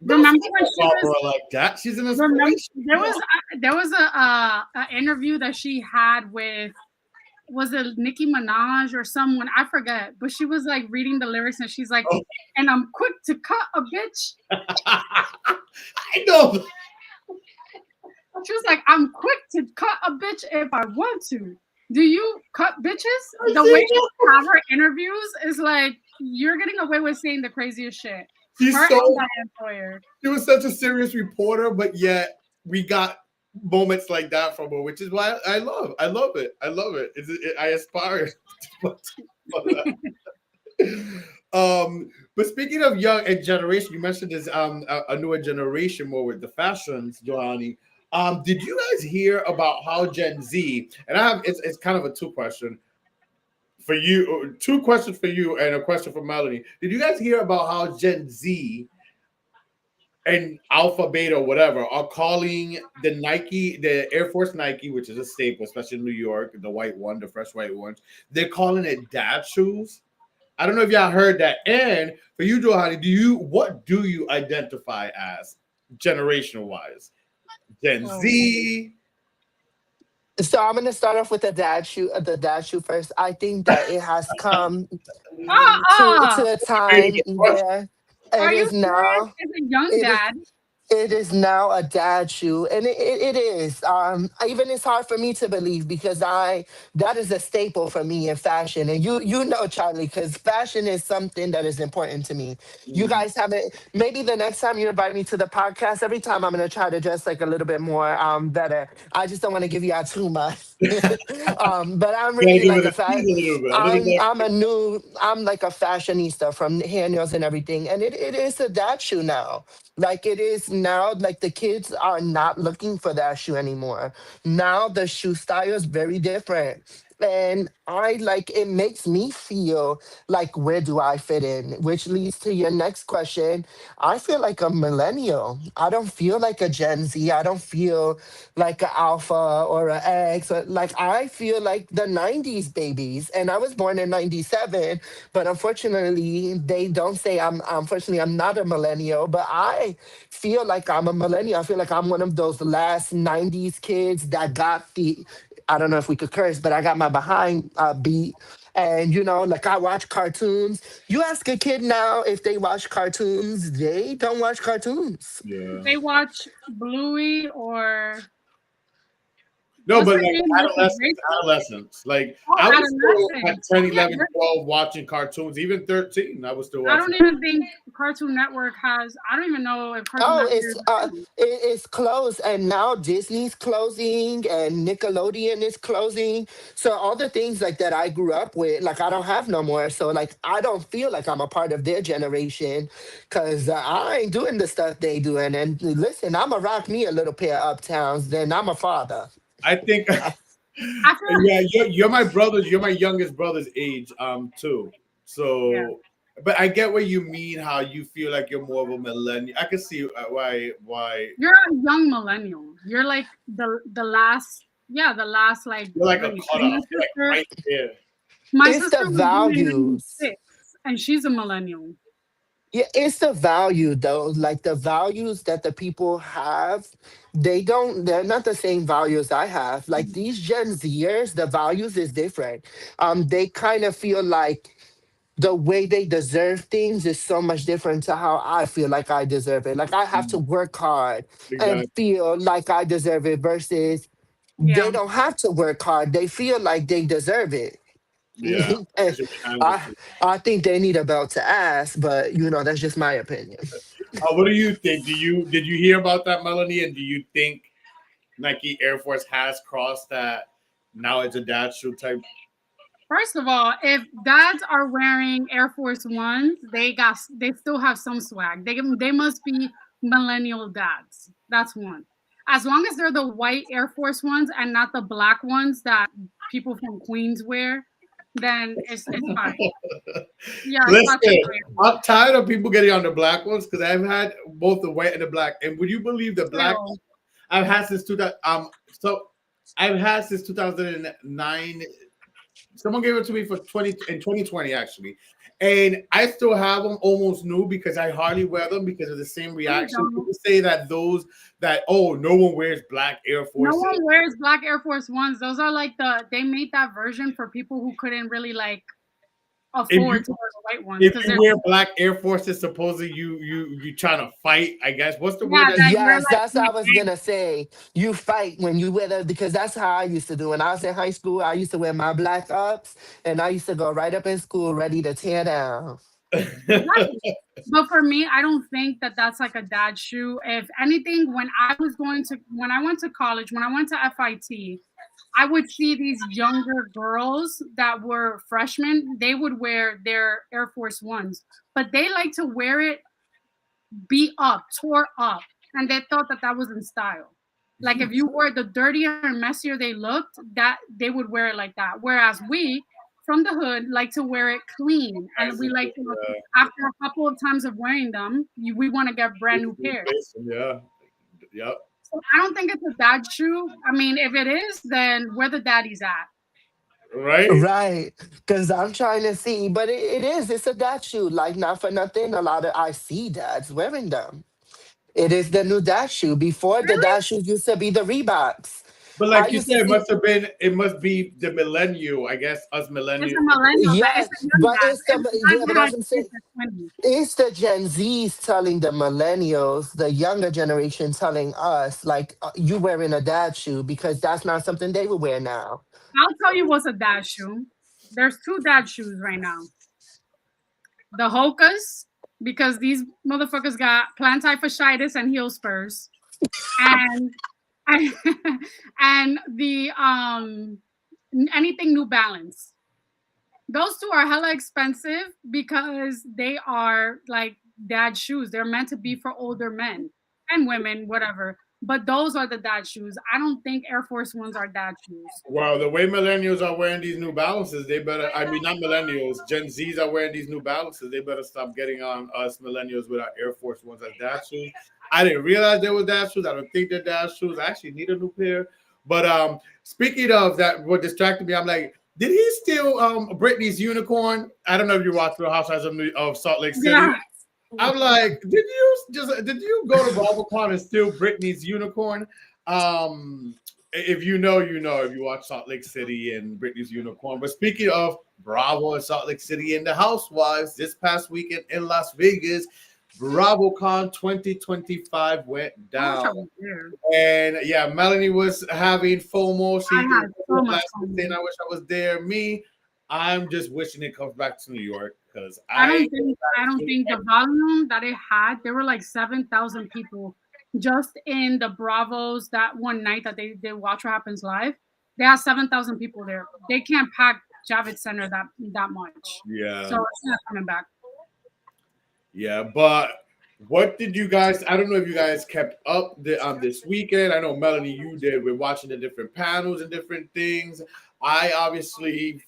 Remember when she Barbara was? like that? She's an Remember inspiration. there was a interview that she had with was it Nicki Minaj or someone I forget, but she was like reading the lyrics and she's like, Oh. and I'm quick to cut a bitch. I know. She was like, I'm quick to cut a bitch if I want to. Do you cut bitches? The way she have her interviews is like you're getting away with saying the craziest shit. She's Her so and my employer. she was such a serious reporter, but yet we got moments like that from her, which is why I love it. I love it. I aspire. But speaking of young and generation, you mentioned this a newer generation more with the fashions, Johanny. Did you guys hear about how Gen Z, and I have it's kind of a two question for you, two questions for you and a question for Melanie. Did you guys hear about how Gen Z and Alpha Beta, whatever, are calling the Nike, the Air Force Nike, which is a staple, especially in New York, the white one, the fresh white ones, they're calling it dad shoes. I don't know if y'all heard that. And for you, Johanny, what do you identify as generational wise? Gen Um, Z. So I'm gonna start off with the dad shoe first. I think that it has come to Ah, a time where it are you is serious? now. It's a young It is dad. it is now a dad shoe, and it is. Even it's hard for me to believe because I that is a staple for me in fashion, and you know, Charlie, because fashion is something that is important to me. You Mhm. guys haven't. Maybe the next time you invite me to the podcast, every time I'm gonna try to dress like a little bit more better. I just don't want to give you out too much. But I'm Gotta really give like it a a tease fat. a little bit, a little more. I'm like a fashionista from hair nails and everything, and it is a dad shoe now. Like it is now, like the kids are not looking for that shoe anymore. Now the shoe style is very different. And I like it makes me feel like where do I fit in? Which leads to your next question. I feel like a millennial. I don't feel like a Gen Z. I don't feel like an alpha or an X. Like I feel like the 90s babies. And I was born in 97, but unfortunately, they don't say unfortunately I'm not a millennial, but I feel like I'm a millennial. I feel like I'm one of those last 90s kids that got the I don't know if we could curse, but I got my behind beat. And like I watch cartoons. You ask a kid now if they watch cartoons, they don't watch cartoons. Yeah. They watch Bluey or No, what's but her like name? Mrs. adolescence, Rachel? adolescence. Like Oh, I was still at adolescence. 10, Yeah, 11, 12 watching cartoons, even 13. I was still I watching. don't even think Cartoon Network has. I don't even know if Cartoon Oh, Network is around. it's closed, and now Disney's closing, and Nickelodeon is closing. So all the things like that I grew up with, like I don't have no more. So like I don't feel like I'm a part of their generation, cause I ain't doing the stuff they doing. And listen, I'ma rock me a little pair of Uptowns. Then I'm a father. I think I feel yeah, you're my brother's, you're my youngest brother's age, too. yeah. So, but I get what you mean. How you feel like you're more of a millennial. I can see why You're a young millennial. You're like the last, yeah, the last like you're like a breed. cutoff. My You're like sister, right there. my It's sister the was born in values. '96, and she's a millennial. Yeah, it's the value though. Like the values that the people have, they're not the same values I have. Like these Gen Zers, the values is different. They kind of feel like the way they deserve things is so much different to how I feel like I deserve it. Like I have to Mm, work hard and exactly. feel like I deserve it versus Yeah. they don't have to work hard. They feel like they deserve it. Yeah. And It's your I attitude. I think they need a belt to ass, but that's just my opinion. What do you think? Did you hear about that, Melanie? And do you think Nike Air Force has crossed that? Now it's a dad shoe type. First of all, if dads are wearing Air Force Ones, they still have some swag. They must be millennial dads. That's one. As long as they're the white Air Force Ones and not the black ones that people from Queens wear, then it's fine. Yeah, it's Listen, fine. I'm tired of people getting on the black ones because I've had both the white and the black. And would you believe the black Still, I've had since 2000? So I've had since 2009. Someone gave it to me for 2020 actually, and I still have them almost new because I hardly wear them because of the same I reaction. don't. People say that no one wears black Air No Forces. one wears black Air Force Ones. Those are like they made that version for people who couldn't really like If you afford to wear the white ones if because you they're wear black Air Forces, supposedly you trying to fight. I guess what's the word yeah that that you're Yes, like that's what in I a was gang. gonna say. You fight when you wear the because that's how I used to do. When I was in high school, I used to wear my black ups, and I used to go right up in school ready to tear down. Right. But for me, I don't think that that's like a dad shoe. If anything, when I went to college, when I went to FIT, I would see these younger girls that were freshmen. They would wear their Air Force Ones, but they like to wear it beat up, tore up, and they thought that that was in style. Like if you wore the dirtier and messier they looked, that they would wear it like that. Whereas we from the hood like to wear it clean, and Nice we and like clean, to after a couple of times of wearing them, we want to get brand new pairs. yeah, yep. So I don't think it's a dad shoe. I mean, if it is, then where the daddy's at. Right. Right, because I'm trying to see, but it is. It's a dad shoe. Like not for nothing, a lot of I see dads wearing them. It is the new dad shoe. Before the Really? dad shoes used to be the Reeboks. But I like you used to said, see. it must be the millennial, I guess, us It's millennials. a millennial dad. It's Yeah, a young but dad. it's the My yeah, but dad that's what I'm is saying. a 20. It's the Gen Zs telling the millennials, the younger generation telling us, like, you wearing a dad shoe because that's not something they would wear now. I'll tell you what's a dad shoe. There's two dad shoes right now. The Hokas, because these motherfuckers got plantar fasciitis and heel spurs, and and, and the anything New Balance. Those two are hella expensive because they are like dad shoes. They're meant to be for older men and women, whatever. But those are the dad shoes. I don't think Air Force Ones are dad shoes. Well, the way millennials are wearing these New Balances, they better. I mean, not millennials. Gen Zs are wearing these New Balances. They better stop getting on us millennials with our Air Force Ones as dad shoes. I didn't realize they were dad shoes. I don't think they're dad shoes. I actually need a new pair. But speaking of that, what distracted me, I'm like, did he steal Britney's unicorn? I don't know if you watched Real Housewives of Salt Lake City. Yeah. I'm like, did you go to BravoCon and steal Britney's unicorn? If you know, you know. If you watch Salt Lake City and Britney's unicorn. But speaking of Bravo and Salt Lake City and the Housewives, this past weekend in Las Vegas, BravoCon 2025 went I wish I down. was there. And yeah, Melanie was having FOMO. She I had so much last fun. saying, "I wish I was there." Me, I'm just wishing it comes back to New York because I don't think the volume that it had, there were like 7,000 people just in the Bravos that one night that they did Watch What Happens Live. They had 7,000 people there. They can't pack Javits Center that much. yeah. So it's not coming back. Yeah, but what did you guys? I don't know if you guys kept up this weekend. I know Melanie, you did. We're watching the different panels and different things. I obviously,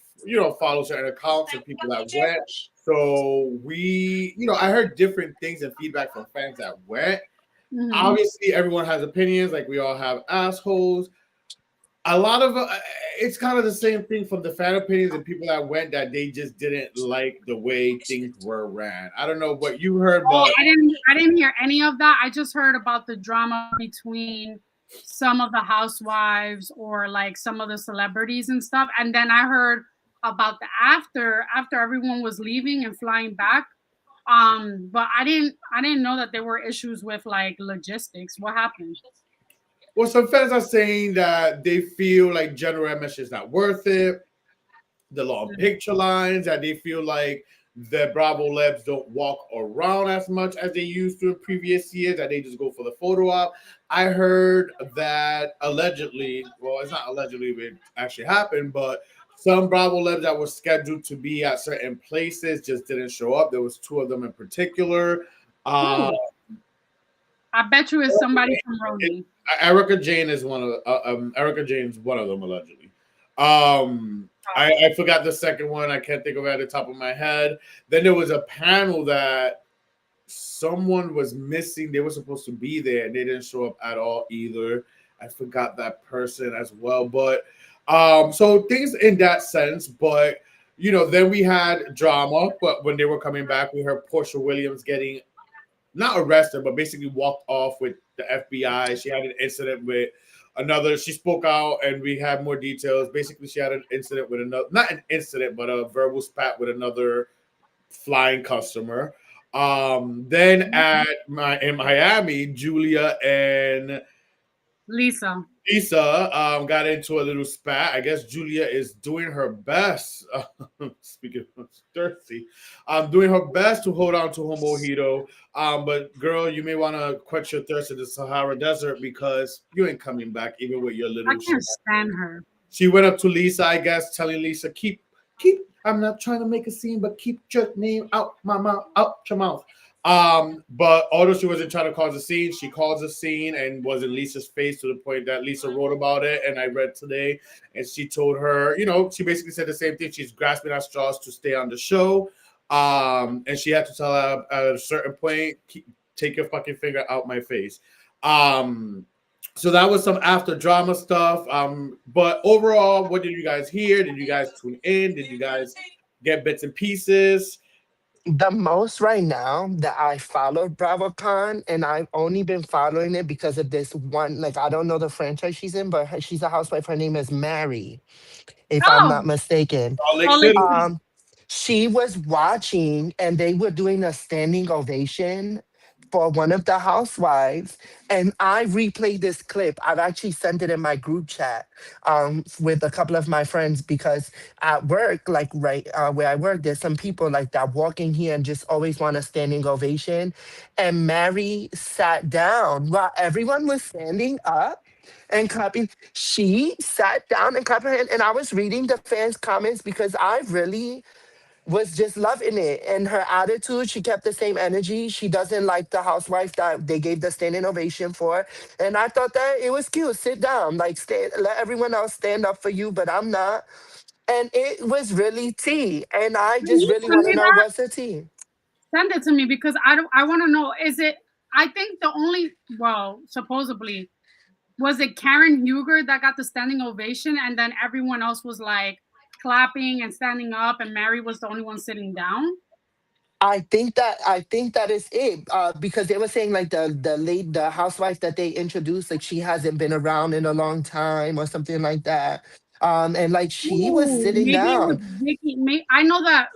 follow certain accounts and people that went. So I heard different things and feedback from fans that went. Mhm. Obviously, everyone has opinions. Like we all have assholes. A lot of it's kind of the same thing from the fan opinions and people that went that they just didn't like the way things were ran. I don't know what you heard, Oh, but I didn't hear any of that. I just heard about the drama between some of the housewives or like some of the celebrities and stuff. And then I heard about the after everyone was leaving and flying back. But I didn't know that there were issues with like logistics. What happened? well, some fans are saying that they feel like General Emish is not worth it. The long picture lines, that they feel like the Bravo Lebs don't walk around as much as they used to in previous years, that they just go for the photo op. I heard that allegedly, well, it's not allegedly, it actually happened, but some Bravo Lebs that were scheduled to be at certain places just didn't show up. There was two of them in particular. Uh, I bet you it's somebody from Roni. Erica Jane is one of Erica Jane's one of them allegedly. I forgot the second one. I can't think of it at the top of my head. Then there was a panel that someone was missing. They were supposed to be there and they didn't show up at all either. I forgot that person as well. But so things in that sense. But then we had drama. But when they were coming back, we heard Portia Williams getting not arrested, but basically walked off with the FBI. She had an incident with another. She spoke out, and we had more details. Basically, she had an incident with another, not an incident, but a verbal spat with another flying customer. Then in Miami, Julia and Lisa. Lisa got into a little spat. I guess Julia is doing her best. Speaking of thirsty, doing her best to hold on to her mojito. But girl, you may want to quench your thirst in the Sahara Desert because you ain't coming back, even with your I little. can't stand her. She went up to Lisa, I guess, telling Lisa, keep. I'm not trying to make a scene, but keep your name out my mouth, out your mouth. But although she wasn't trying to cause a scene, she caused a scene and was in Lisa's face to the point that Lisa wrote about it. And I read today, and she told her, she basically said the same thing. She's grasping at straws to stay on the show. And she had to tell her at a certain point, take your fucking finger out my face. So that was some after drama stuff. But overall, what did you guys hear? Did you guys tune in? Did you guys get bits and pieces? The most right now that I followed BravoCon, and I've only been following it because of this one. Like, I don't know the franchise she's in, but she's a housewife. Her name is Mary, if I'm not Oh, mistaken. Salt Lake Salt Lake City. City. She was watching, and they were doing a standing ovation for one of the housewives, and I replayed this clip. I've actually sent it in my group chat with a couple of my friends, because at work, like right where I work, there's some people like that walking here and just always want a standing ovation. And Mary sat down while everyone was standing up and clapping. She sat down and clapped her hand. And I was reading the fans' comments because I really was just loving it. And her attitude, she kept the same energy. She doesn't like the housewife that they gave the standing ovation for. And I thought that it was cute. Sit down, like stand, let everyone else stand up for you, but I'm not. And it was really tea. And I Can just you really send want to me know that? what's the tea. Send it to me because I want to know. Is it? I think the only supposedly was it Karen Huger that got the standing ovation, and then everyone else was like clapping and standing up, and Mary was the only one sitting down. I think that is it. Because they were saying like the housewife that they introduced, like she hasn't been around in a long time or something like that. And like she was Ooh, sitting maybe it was down. Vicky. I know that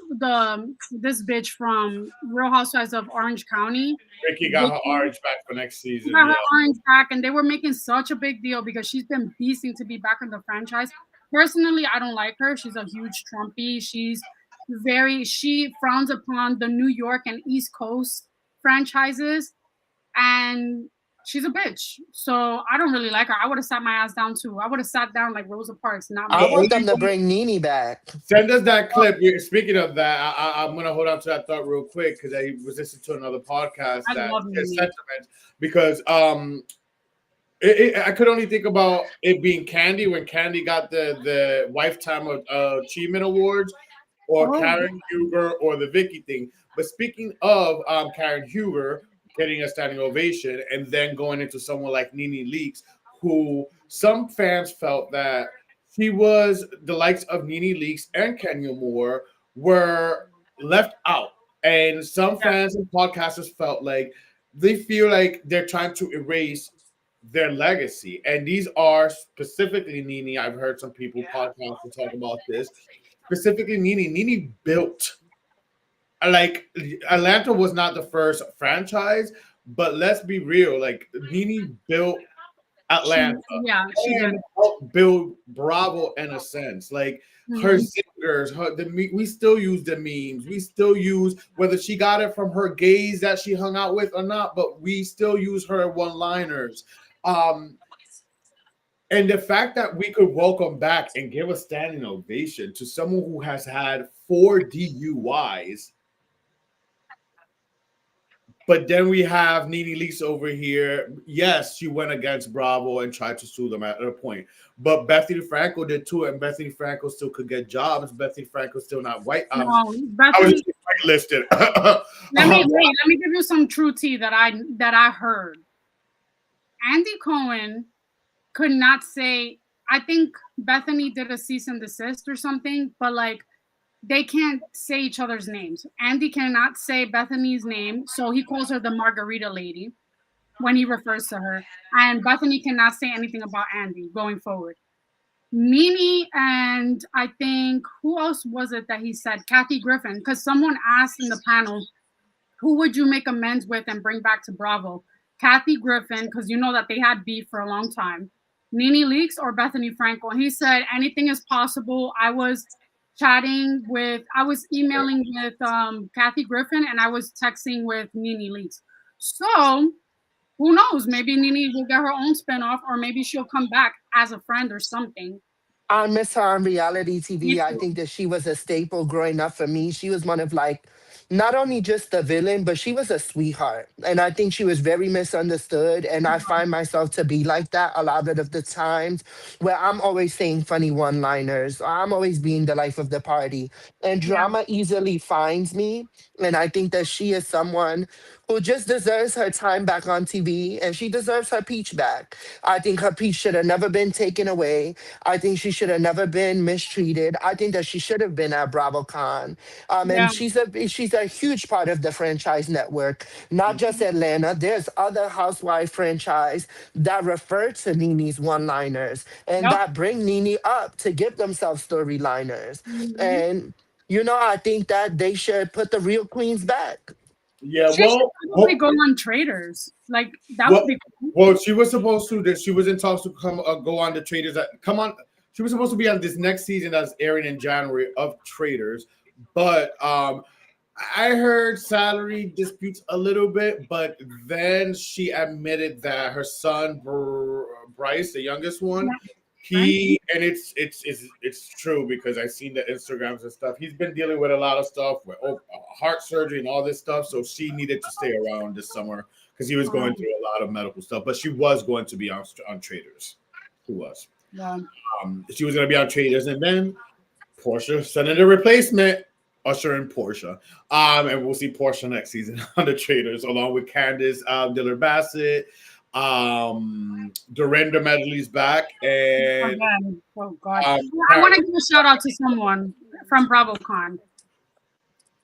this bitch from Real Housewives of Orange County, Ricky got her Vicky, orange back for next season. got Yeah. her orange back, and they were making such a big deal because she's been beasting to be back in the franchise. Personally, I don't like her. She's a huge Trumpy. She frowns upon the New York and East Coast franchises, and she's a bitch. So I don't really like her. I would have sat my ass down too. I would have sat down like Rosa Parks, not I The Mary. want only them to one bring Nene back. Send us that clip. Speaking of that, I'm gonna hold on to that thought real quick because I was listening to another podcast I that love his Mimi. sentiment because I could only think about it being Candy when Candy got the Lifetime Achievement Awards, or Oh, Karen Huger, or the Vicky thing. But speaking of Karen Huger getting a standing ovation and then going into someone like Nene Leakes, who some fans felt that she was the likes of Nene Leakes and Kenya Moore were left out. And some yeah. fans and podcasters felt like they feel like they're trying to erase their legacy. And these are specifically Nene. I've heard some people podcast and talk about this. Specifically Nene. Nene built, like, Atlanta was not the first franchise, but let's be real, like Nene built Atlanta She and did. helped build Bravo in a sense. Like her Hmm. zingers, we still use the memes. We still use, whether she got it from her gays that she hung out with or not, but we still use her one-liners. Um, and the fact that we could welcome back and give a standing ovation to someone who has had 4 DUIs. But then we have Nene Leakes over here. Yes, she went against Bravo and tried to sue them at a point. But Bethany Frankel did too, and Bethany Frankel still could get jobs. Bethany Frankel still not white. No, I was Bethany. just whitelisted. Let me give you some true tea that I heard. Andy Cohen could not say. I think Bethany did a cease and desist or something, but like they can't say each other's names. Andy cannot say Bethany's name, so he calls her the Margarita Lady when he refers to her, and Bethany cannot say anything about Andy going forward. Mimi and I think who else was it that he said? Kathy Griffin, because someone asked in the panel, who would you make amends with and bring back to Bravo? Kathy Griffin, because you know that they had beef for a long time. Nene Leakes or Bethany Frankel? And he said anything is possible. I was emailing with Kathy Griffin, and I was texting with Nene Leakes. So who knows? Maybe Nene will get her own spinoff, or maybe she'll come back as a friend or something. I miss her on reality Me TV. I too. think that she was a staple growing up for me. She was one of like not only just the villain, but she was a sweetheart. And I think she was very misunderstood. And I find myself to be like that a lot of the times where I'm always saying funny one-liners. I'm always being the life of the party. And Yeah. drama easily finds me. And I think that she is someone who just deserves her time back on TV and she deserves her peach back. I think her peach should have never been taken away. I think she should have never been mistreated. I think that she should have been at BravoCon. And Yeah. she's a huge part of the franchise network, not just Atlanta. There's other housewife franchise that refer to Nini's one-liners and Yep. that bring Nini up to give themselves storyliners. Hmm. And I think that they should put the real queens back. Yeah, She should well, probably go on Traders. Like that would well, be cool. well, she was supposed to. That she was in talks to come go on the Traders. That come on. She was supposed to be on this next season that's airing in January of Traders, but I heard salary disputes a little bit. But then she admitted that her son Bryce, the youngest one, Yeah. Right? he and it's true because I've seen the Instagrams and stuff. He's been dealing with a lot of stuff with heart surgery and all this stuff. So she needed to stay around this summer because he was going through a lot of medical stuff. But she was going to be on Traders. She was. Yeah. She was going to be on Traders, and then Portia sending a replacement. Usher and Portia. And we'll see Portia next season on the Traders, along with Candace Dillard Bassett. Dorinda Medley's back, and Again. Oh God. um, I want to give a shout out to someone from BravoCon.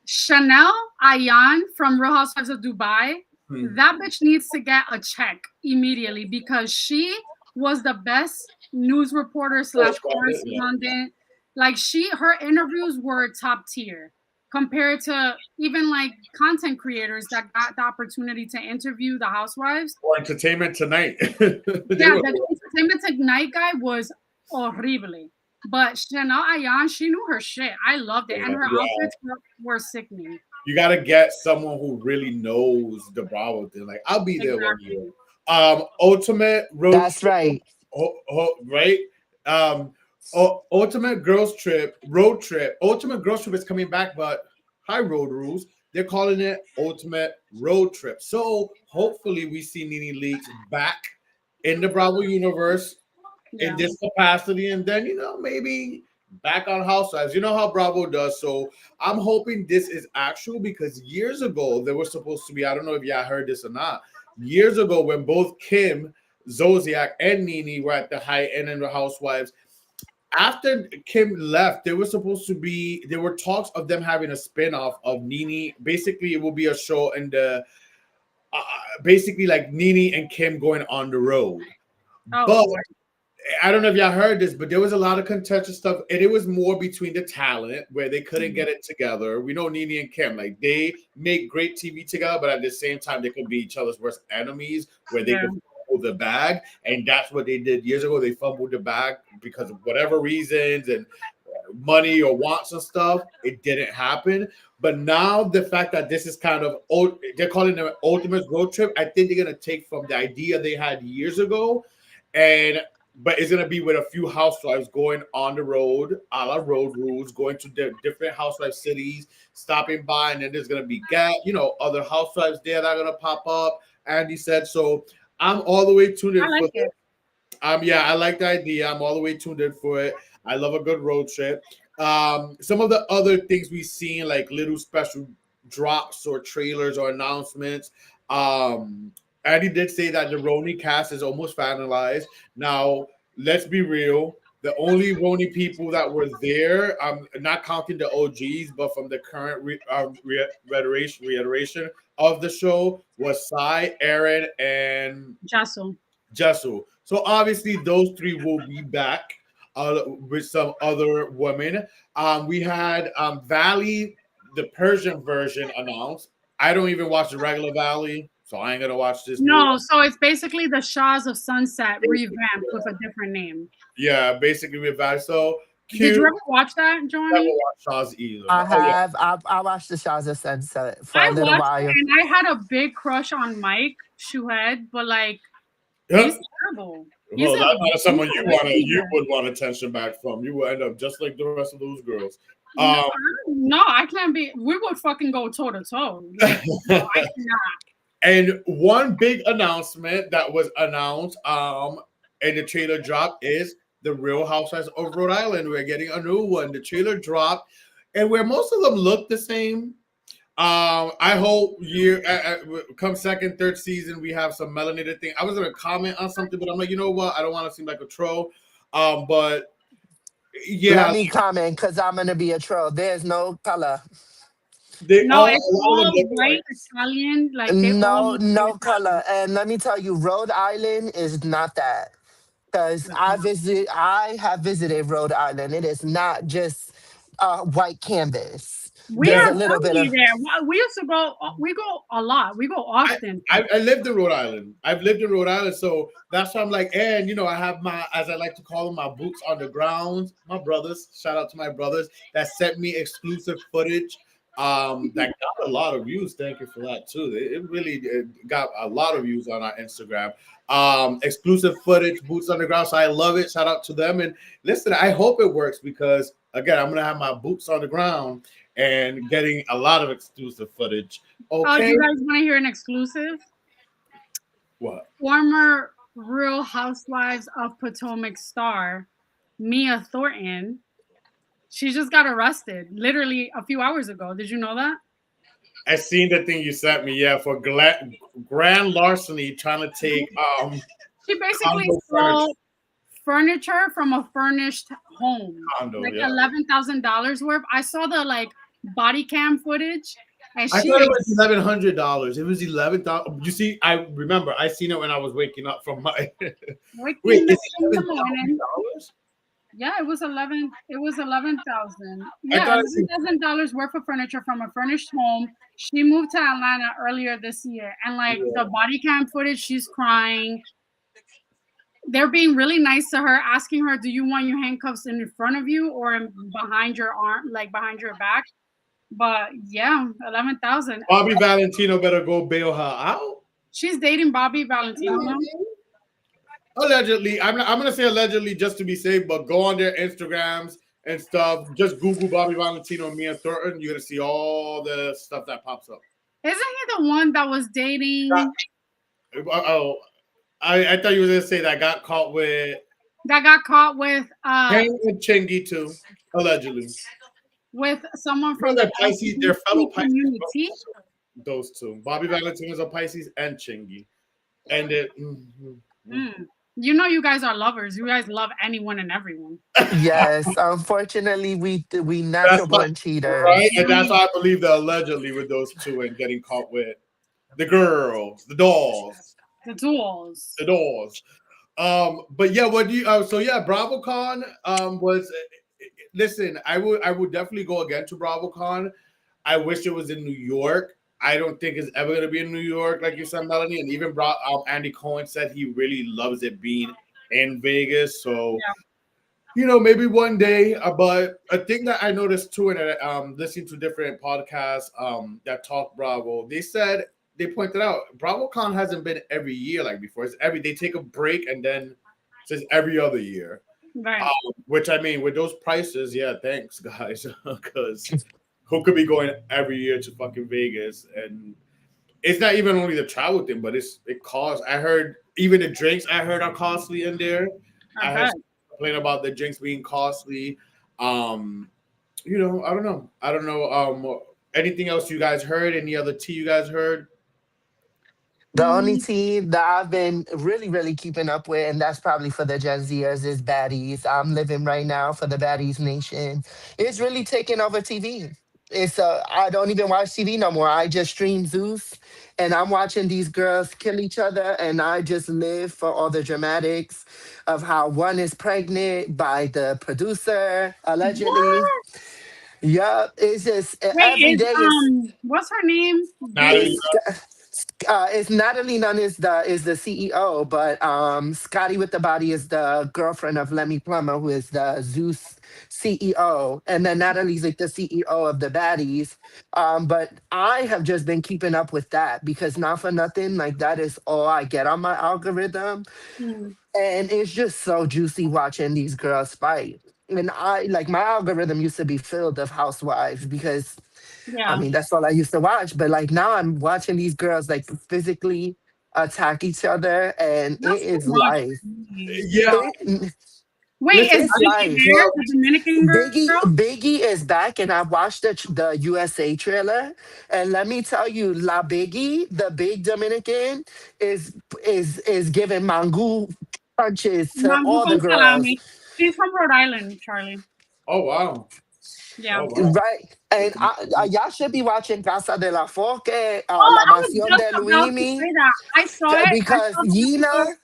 Chanel Ayan from Real Housewives of Dubai. That bitch needs to get a check immediately because she was the best news reporter slash correspondent. Like her interviews were top tier compared to even like content creators that got the opportunity to interview the housewives. or Entertainment Tonight. Yeah, the Entertainment Tonight guy was horrible. But Chanel Ayan, she knew her shit. I loved it. And her outfits were sickening. You got to get someone who really knows the Bravo thing. Like, I'll be there one year. Ultimate Road That's Trip, right. right? Ultimate Girls Trip, Road Trip. Ultimate Girls Trip is coming back, but high road rules. They're calling it Ultimate Road Trip. So hopefully we see Nene Leakes back in the Bravo universe in this capacity, and then maybe back on Housewives. You know how Bravo does. So I'm hoping this is actual because years ago there was supposed to be. I don't know if y'all heard this or not. Years ago, when both Kim, Zodiac, and Nene were at the high end in the Housewives, after Kim left, there were talks of them having a spinoff of Nene. Basically, it will be a show in the basically like Nene and Kim going on the road. Oh, but I don't know if y'all heard this, but there was a lot of contentious stuff, and it was more between the talent where they couldn't get it together. We know Nene and Kim, like they make great TV together, but at the same time, they could be each other's worst enemies where they could fumble the bag. And that's what they did years ago. They fumbled the bag because of whatever reasons and money or wants and stuff. It didn't happen. But now the fact that this is kind of they're calling it an ultimate road trip, I think they're gonna take from the idea they had years ago, but it's gonna be with a few housewives going on the road, a la road rules, going to the different housewife cities, stopping by, and then there's gonna be other housewives there that are gonna pop up. Andy said so. I'm all the way tuned in for it. I like the idea. I'm all the way tuned in for it. I love a good road trip. Some of the other things we've seen, like little special drops or trailers or announcements. Andy did say that the Roni cast is almost finalized. Now, let's be real. The only Roni people that were there, not counting the OGs, but from the current reiteration of the show, was Sai, Aaron, and Jessel. So obviously those three will be back with some other women. We had Valley, the Persian version announced. I don't even watch the regular Valley, so I ain't gonna watch this. No, so it's basically the Shahs of Sunset revamped with a different name. Yeah, basically with Valley. So cute. Did you ever watch that, Johnny? I never watched Shahs either. I have. I watched the Shahs of Sunset for a little while. And I had a big crush on Mike Shuhed, but like he's terrible. He Well, said that's not he's someone a you listener. would want attention back from. You will end up just like the rest of those girls. No, Um, no, I can't be. We would fucking go toe to toe. Like, no, I cannot. and one big announcement that was announced and the trailer drop is the Real Housewives of Rhode Island. We're getting a new one. The trailer dropped, and where most of them look the same. I hope come second, third season we have some melanated thing. I was gonna comment on something, but I'm like, you know what? I don't want to seem like a troll. But Let yeah, me comment because I'm gonna be a troll. There's no color. they No, all it's a lot of them all look white alike. Italian. Like they all No, look no color. Italian. And let me tell you, Rhode Island is not that. Because I have visited Rhode Island. It is not just white canvas. We There's have a little bit family of there. We used to go. We go a lot. We go I, often. I lived in Rhode Island. I've lived in Rhode Island, so that's why I'm like, and I have my, as I like to call them, my boots on the ground. My brothers, shout out to my brothers that sent me exclusive footage. That got a lot of views. Thank you for that too. It really got a lot of views on our Instagram. Exclusive footage, boots on the ground. So I love it. Shout out to them. And listen, I hope it works because again, I'm gonna have my boots on the ground and getting a lot of exclusive footage. Oh, do Okay. you guys want to hear an exclusive? What? Former Real Housewives of Potomac star Mia Thornton. She just got arrested literally a few hours ago. Did you know that? I seen the thing you sent me, yeah, for grand larceny trying to take She basically condo furniture. stole furniture from a furnished home, Condo, like yeah. $11,000 worth. I saw the body cam footage, and I she thought it was is $1,100. It was 11,000. You see, I remember I seen it when I was waking up from my. Wait, waking up it's in the morning. $11,000? Yeah, it was 11. It was 11,000. I Yeah, thought it $11,000 worth of furniture from a furnished home. She moved to Atlanta earlier this year, and like the yeah. body cam footage, she's crying. They're being really nice to her, asking her, "Do you want your handcuffs in front of you or behind your arm, like behind your back?" But yeah, 11,000. Bobby Valentino better go bail her out. She's dating Bobby Valentino now. Allegedly, I'm gonna say allegedly just to be safe, but go on their Instagrams and stuff. Just Google Bobby Valentino and Mia Thornton. You're gonna see all the stuff that pops up. Isn't he the one that was dating? Oh, I thought you were gonna say that got caught with That got caught him and Chingy too, allegedly. with someone You know from the that Pisces, they're fellow LGBT Pisces. community. Those two, Bobby Valentino is a Pisces and Chingy, and it. Mm. You know, you guys are lovers. You guys love anyone and everyone. yes. Unfortunately, we That's natural why, born right, cheaters. and that's why I believe that allegedly with those two and getting caught with the girls, the dolls, The duels. the dolls. But yeah, what do you? So yeah, BravoCon was. Listen, I would definitely go again to BravoCon. I wish it was in New York. I don't think it's ever going to be in New York, like you said, Melanie. And even Andy Cohen said he really loves it being in Vegas. So, Yeah. maybe one day. But a thing that I noticed too, and listening to different podcasts that talk Bravo, they pointed out BravoCon hasn't been every year like before. They take a break and then it's every other year. Right. Which I mean, with those prices, yeah, thanks guys, because who could be going every year to fucking Vegas? And it's not even only the travel thing, but it costs. I heard even the drinks I heard are costly in there. I I heard bet. some complain about the drinks being costly. I don't know. I don't know. Anything else you guys heard? Any other tea you guys heard? The only Mm, team that I've been really, really keeping up with, and that's probably for the Gen Zers, is Baddies. I'm living right now for the Baddies Nation. It's really taking over TV. I don't even watch TV no more. I just stream Zeus, and I'm watching these girls kill each other, and I just live for all the dramatics of how one is pregnant by the producer allegedly. what? Yup, it's just Wait, every is day is what's her name? Natalie, Dating? It's Natalie Nunn is the CEO, but Scotty with the Body is the girlfriend of Lemmy Plummer, who is the Zeus CEO, and then Natalie's like the CEO of the Baddies. But I have just been keeping up with that because not for nothing, like that is all I get on my algorithm, Mm, and it's just so juicy watching these girls fight. And I like my algorithm used to be filled of housewives because I yeah, mean, that's all I used to watch. But like now I'm watching these girls like physically attack each other and it that's too is much life. for me. Yeah, Wait, listen, is It's Biggie life. there, well, the Dominican girl? Biggie is back and I watched the USA trailer. And let me tell you, La Biggie, the big Dominican, is giving Mangu punches to Mango all the con girls. salami. She's from Rhode Island, Charlie. oh wow, Yeah. oh wow. Right. And y'all should be watching Casa de la Foque, Oh, La I was Mansión just de about to Luimi, say that. I saw it. I because saw the episode.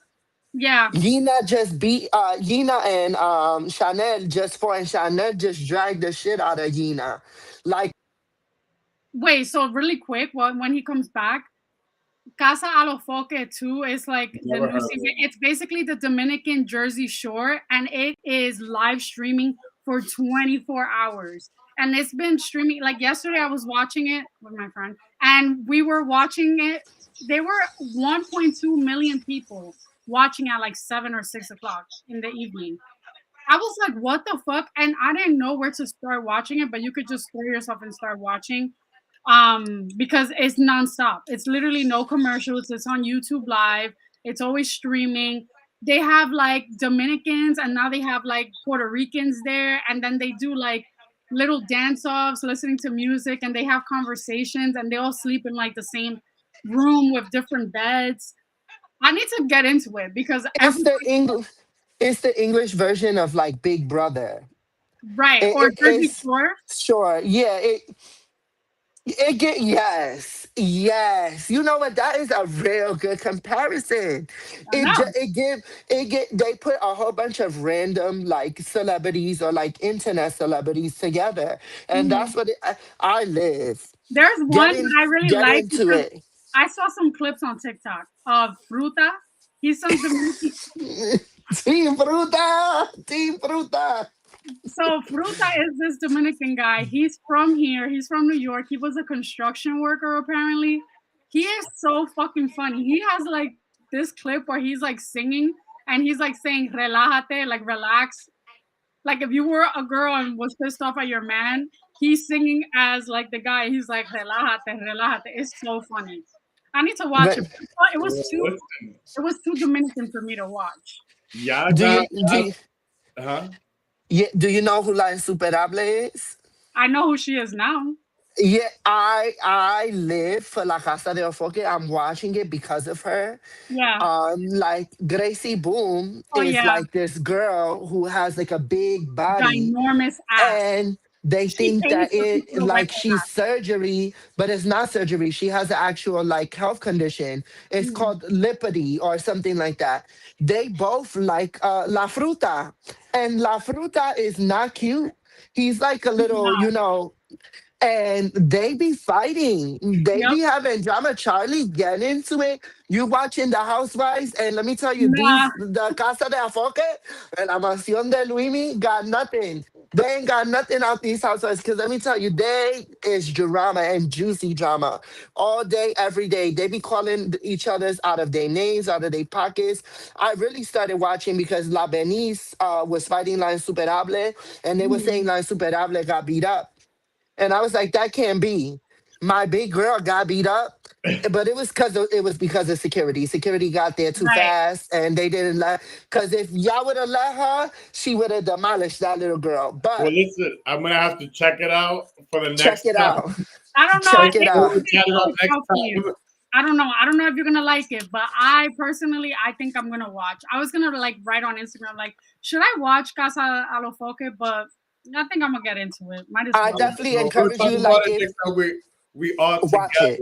Yeah. Yina and Chanel just fought and Chanel just dragged the shit out of Yina. Like Wait, so really quick, when he comes back, Casa Alofoque 2 is like the Never new heard of season. it. It's basically the Dominican Jersey Shore, and it is live streaming for 24 hours. And it's been streaming. Like yesterday, I was watching it with my friend, and we were watching it. There were 1.2 million people watching at like 7 or 6 o'clock in the evening. I was like, what the fuck? And I didn't know where to start watching it, but you could just throw yourself and start watching. Because it's nonstop. It's literally no commercials. It's on YouTube Live. It's always streaming. They have like Dominicans and now they have like Puerto Ricans there, and then they do like little dance offs, listening to music, and they have conversations, and they all sleep in like the same room with different beds. I need to get into it because it's every the English it's the English version of like Big Brother. right It, or it Jersey is Shore. sure, yeah, it get yes. You know what? That is a real good comparison. I know. It get they put a whole bunch of random like celebrities or like internet celebrities together, and Mhm. that's what I live. There's Get one in, that I really get like into because it. I saw some clips on TikTok of Fruta. He's some Dominican. Team Fruta. So Fruta is this Dominican guy. He's from here. He's from New York. He was a construction worker apparently. He is so fucking funny. He has like this clip where he's like singing and he's like saying "relájate," like relax. Like if you were a girl and was pissed off at your man, he's singing as like the guy. He's like "relájate, relájate." It's so funny. I need to watch it. But It was too. Listen, It was too Dominican for me to watch. y'all do got, you do you, huh? yeah, do you know who La Insuperable is? I know who she is now. Yeah, I live for La Casa de Ofoque. I'm watching it because of her. Yeah. Like Gracie Boom Oh is yeah. like this girl who has like a big body, Ginormous ass. and they She think pays that for people it to wipe like she's surgery, but it's not surgery. She has an actual like health condition. It's her ass. called lipody or something like that. They both like La Fruta, and La Fruta is not cute. He's like a She's little, not. and they be fighting. They Yep. be having drama. Charlie, get into it. You watching the Housewives, and let me tell you, Nah. the Casa de Afoque and La Mansión de Luimi got nothing. They ain't got nothing out these housewives. Because let me tell you, they is drama and juicy drama all day, every day. They be calling each other's out of their names, out of their pockets. I really started watching because La Benice was fighting La Insuperable, and they were saying Mhm. La Insuperable got beat up. And I was like, that can't be. My big girl got beat up, but it was because of security. Security got there too Right. fast, and they didn't let. Because if y'all would have let her, she would have demolished that little girl. Well, But listen, I'm gonna have to check it out for the check next it time. out. I don't know. Check it It We'll out. could be chat about a next show for you. time. I don't know. I don't know if you're gonna like it, but I personally, I think I'm gonna watch. I was gonna like write on Instagram like, should I watch Casa Alofoque? But I think I'm gonna get into it. Might as I well. definitely Well, we'll encourage talk you. about Like, it if next time we all watch it,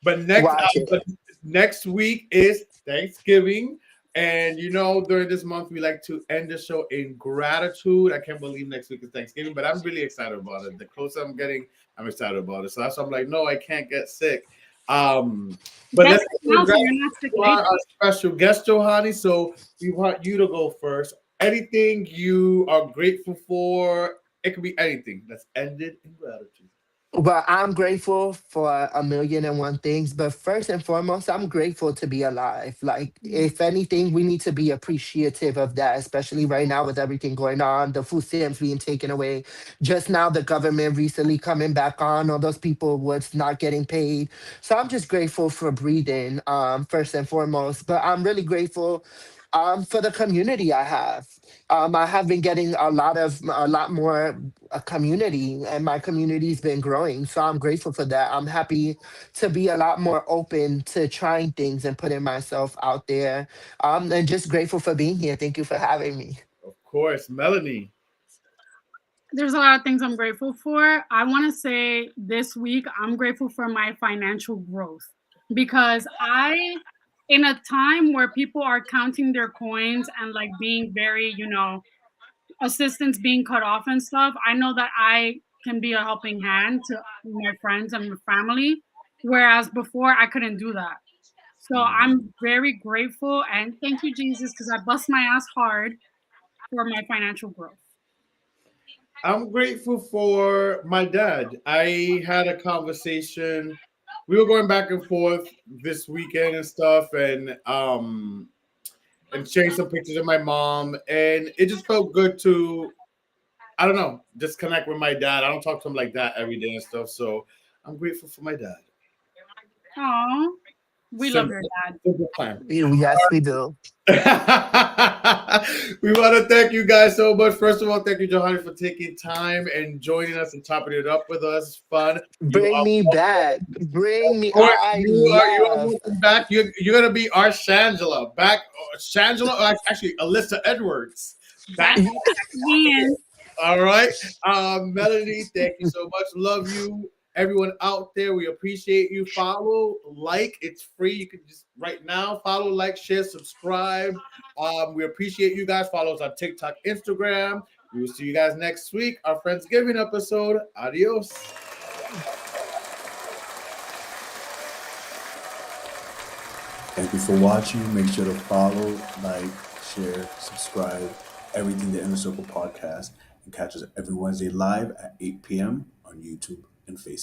together. watch it. But next week is Thanksgiving, and during this month we like to end the show in gratitude. I can't believe next week is Thanksgiving, but I'm really excited about it. The closer I'm getting, I'm excited about it. So that's why I'm like, no, I can't get sick. But That's let's now, so grab you're not sick later. our special guest, Johonie. So we want you to go first. Anything you are grateful for, it could be anything that's ended in gratitude. Well, I'm grateful for a million and one things, but first and foremost, I'm grateful to be alive. Like, if anything, we need to be appreciative of that, especially right now with everything going on, the food stamps being taken away. Just now, the government recently coming back on, all those people was not getting paid. So I'm just grateful for breathing, first and foremost. But I'm really grateful for the community I have. I have been getting a lot more community, and my community's been growing. So I'm grateful for that. I'm happy to be a lot more open to trying things and putting myself out there. And just grateful for being here. Thank you for having me. Of course, Melanie. There's a lot of things I'm grateful for. I want to say this week I'm grateful for my financial growth because in a time where people are counting their coins and like being very, assistance being cut off and stuff, I know that I can be a helping hand to my friends and my family, whereas before I couldn't do that. So I'm very grateful and thank you, Jesus, because I bust my ass hard for my financial growth. I'm grateful for my dad. I had a conversation. We were going back and forth this weekend and stuff, and sharing some pictures of my mom, and it just felt good to, I don't know, just connect with my dad. I don't talk to him like that every day and stuff, so I'm grateful for my dad. Oh, we love your Simple, dad. simple plan. Yes, we do. We want to thank you guys so much. First of all, thank you, Johanny, for taking time and joining us and chopping it up with us. Fun. You Bring are me back. Bring me. or I you are love. welcome back. You're gonna be our Shangela back. Shangela, actually, Alyssa Edwards back. Back again. All right, Melanie, thank you so much. Love you, everyone out there. We appreciate you. Follow, like, it's free. You can just right now follow, like, share, subscribe. We appreciate you guys. Follow us on TikTok, Instagram. We will see you guys next week. Our Friendsgiving episode. Adios. Thank you for watching. Make sure to follow, like, share, subscribe, everything the Inner Circle podcast, and catch us every Wednesday live at 8 p.m. on YouTube and Facebook.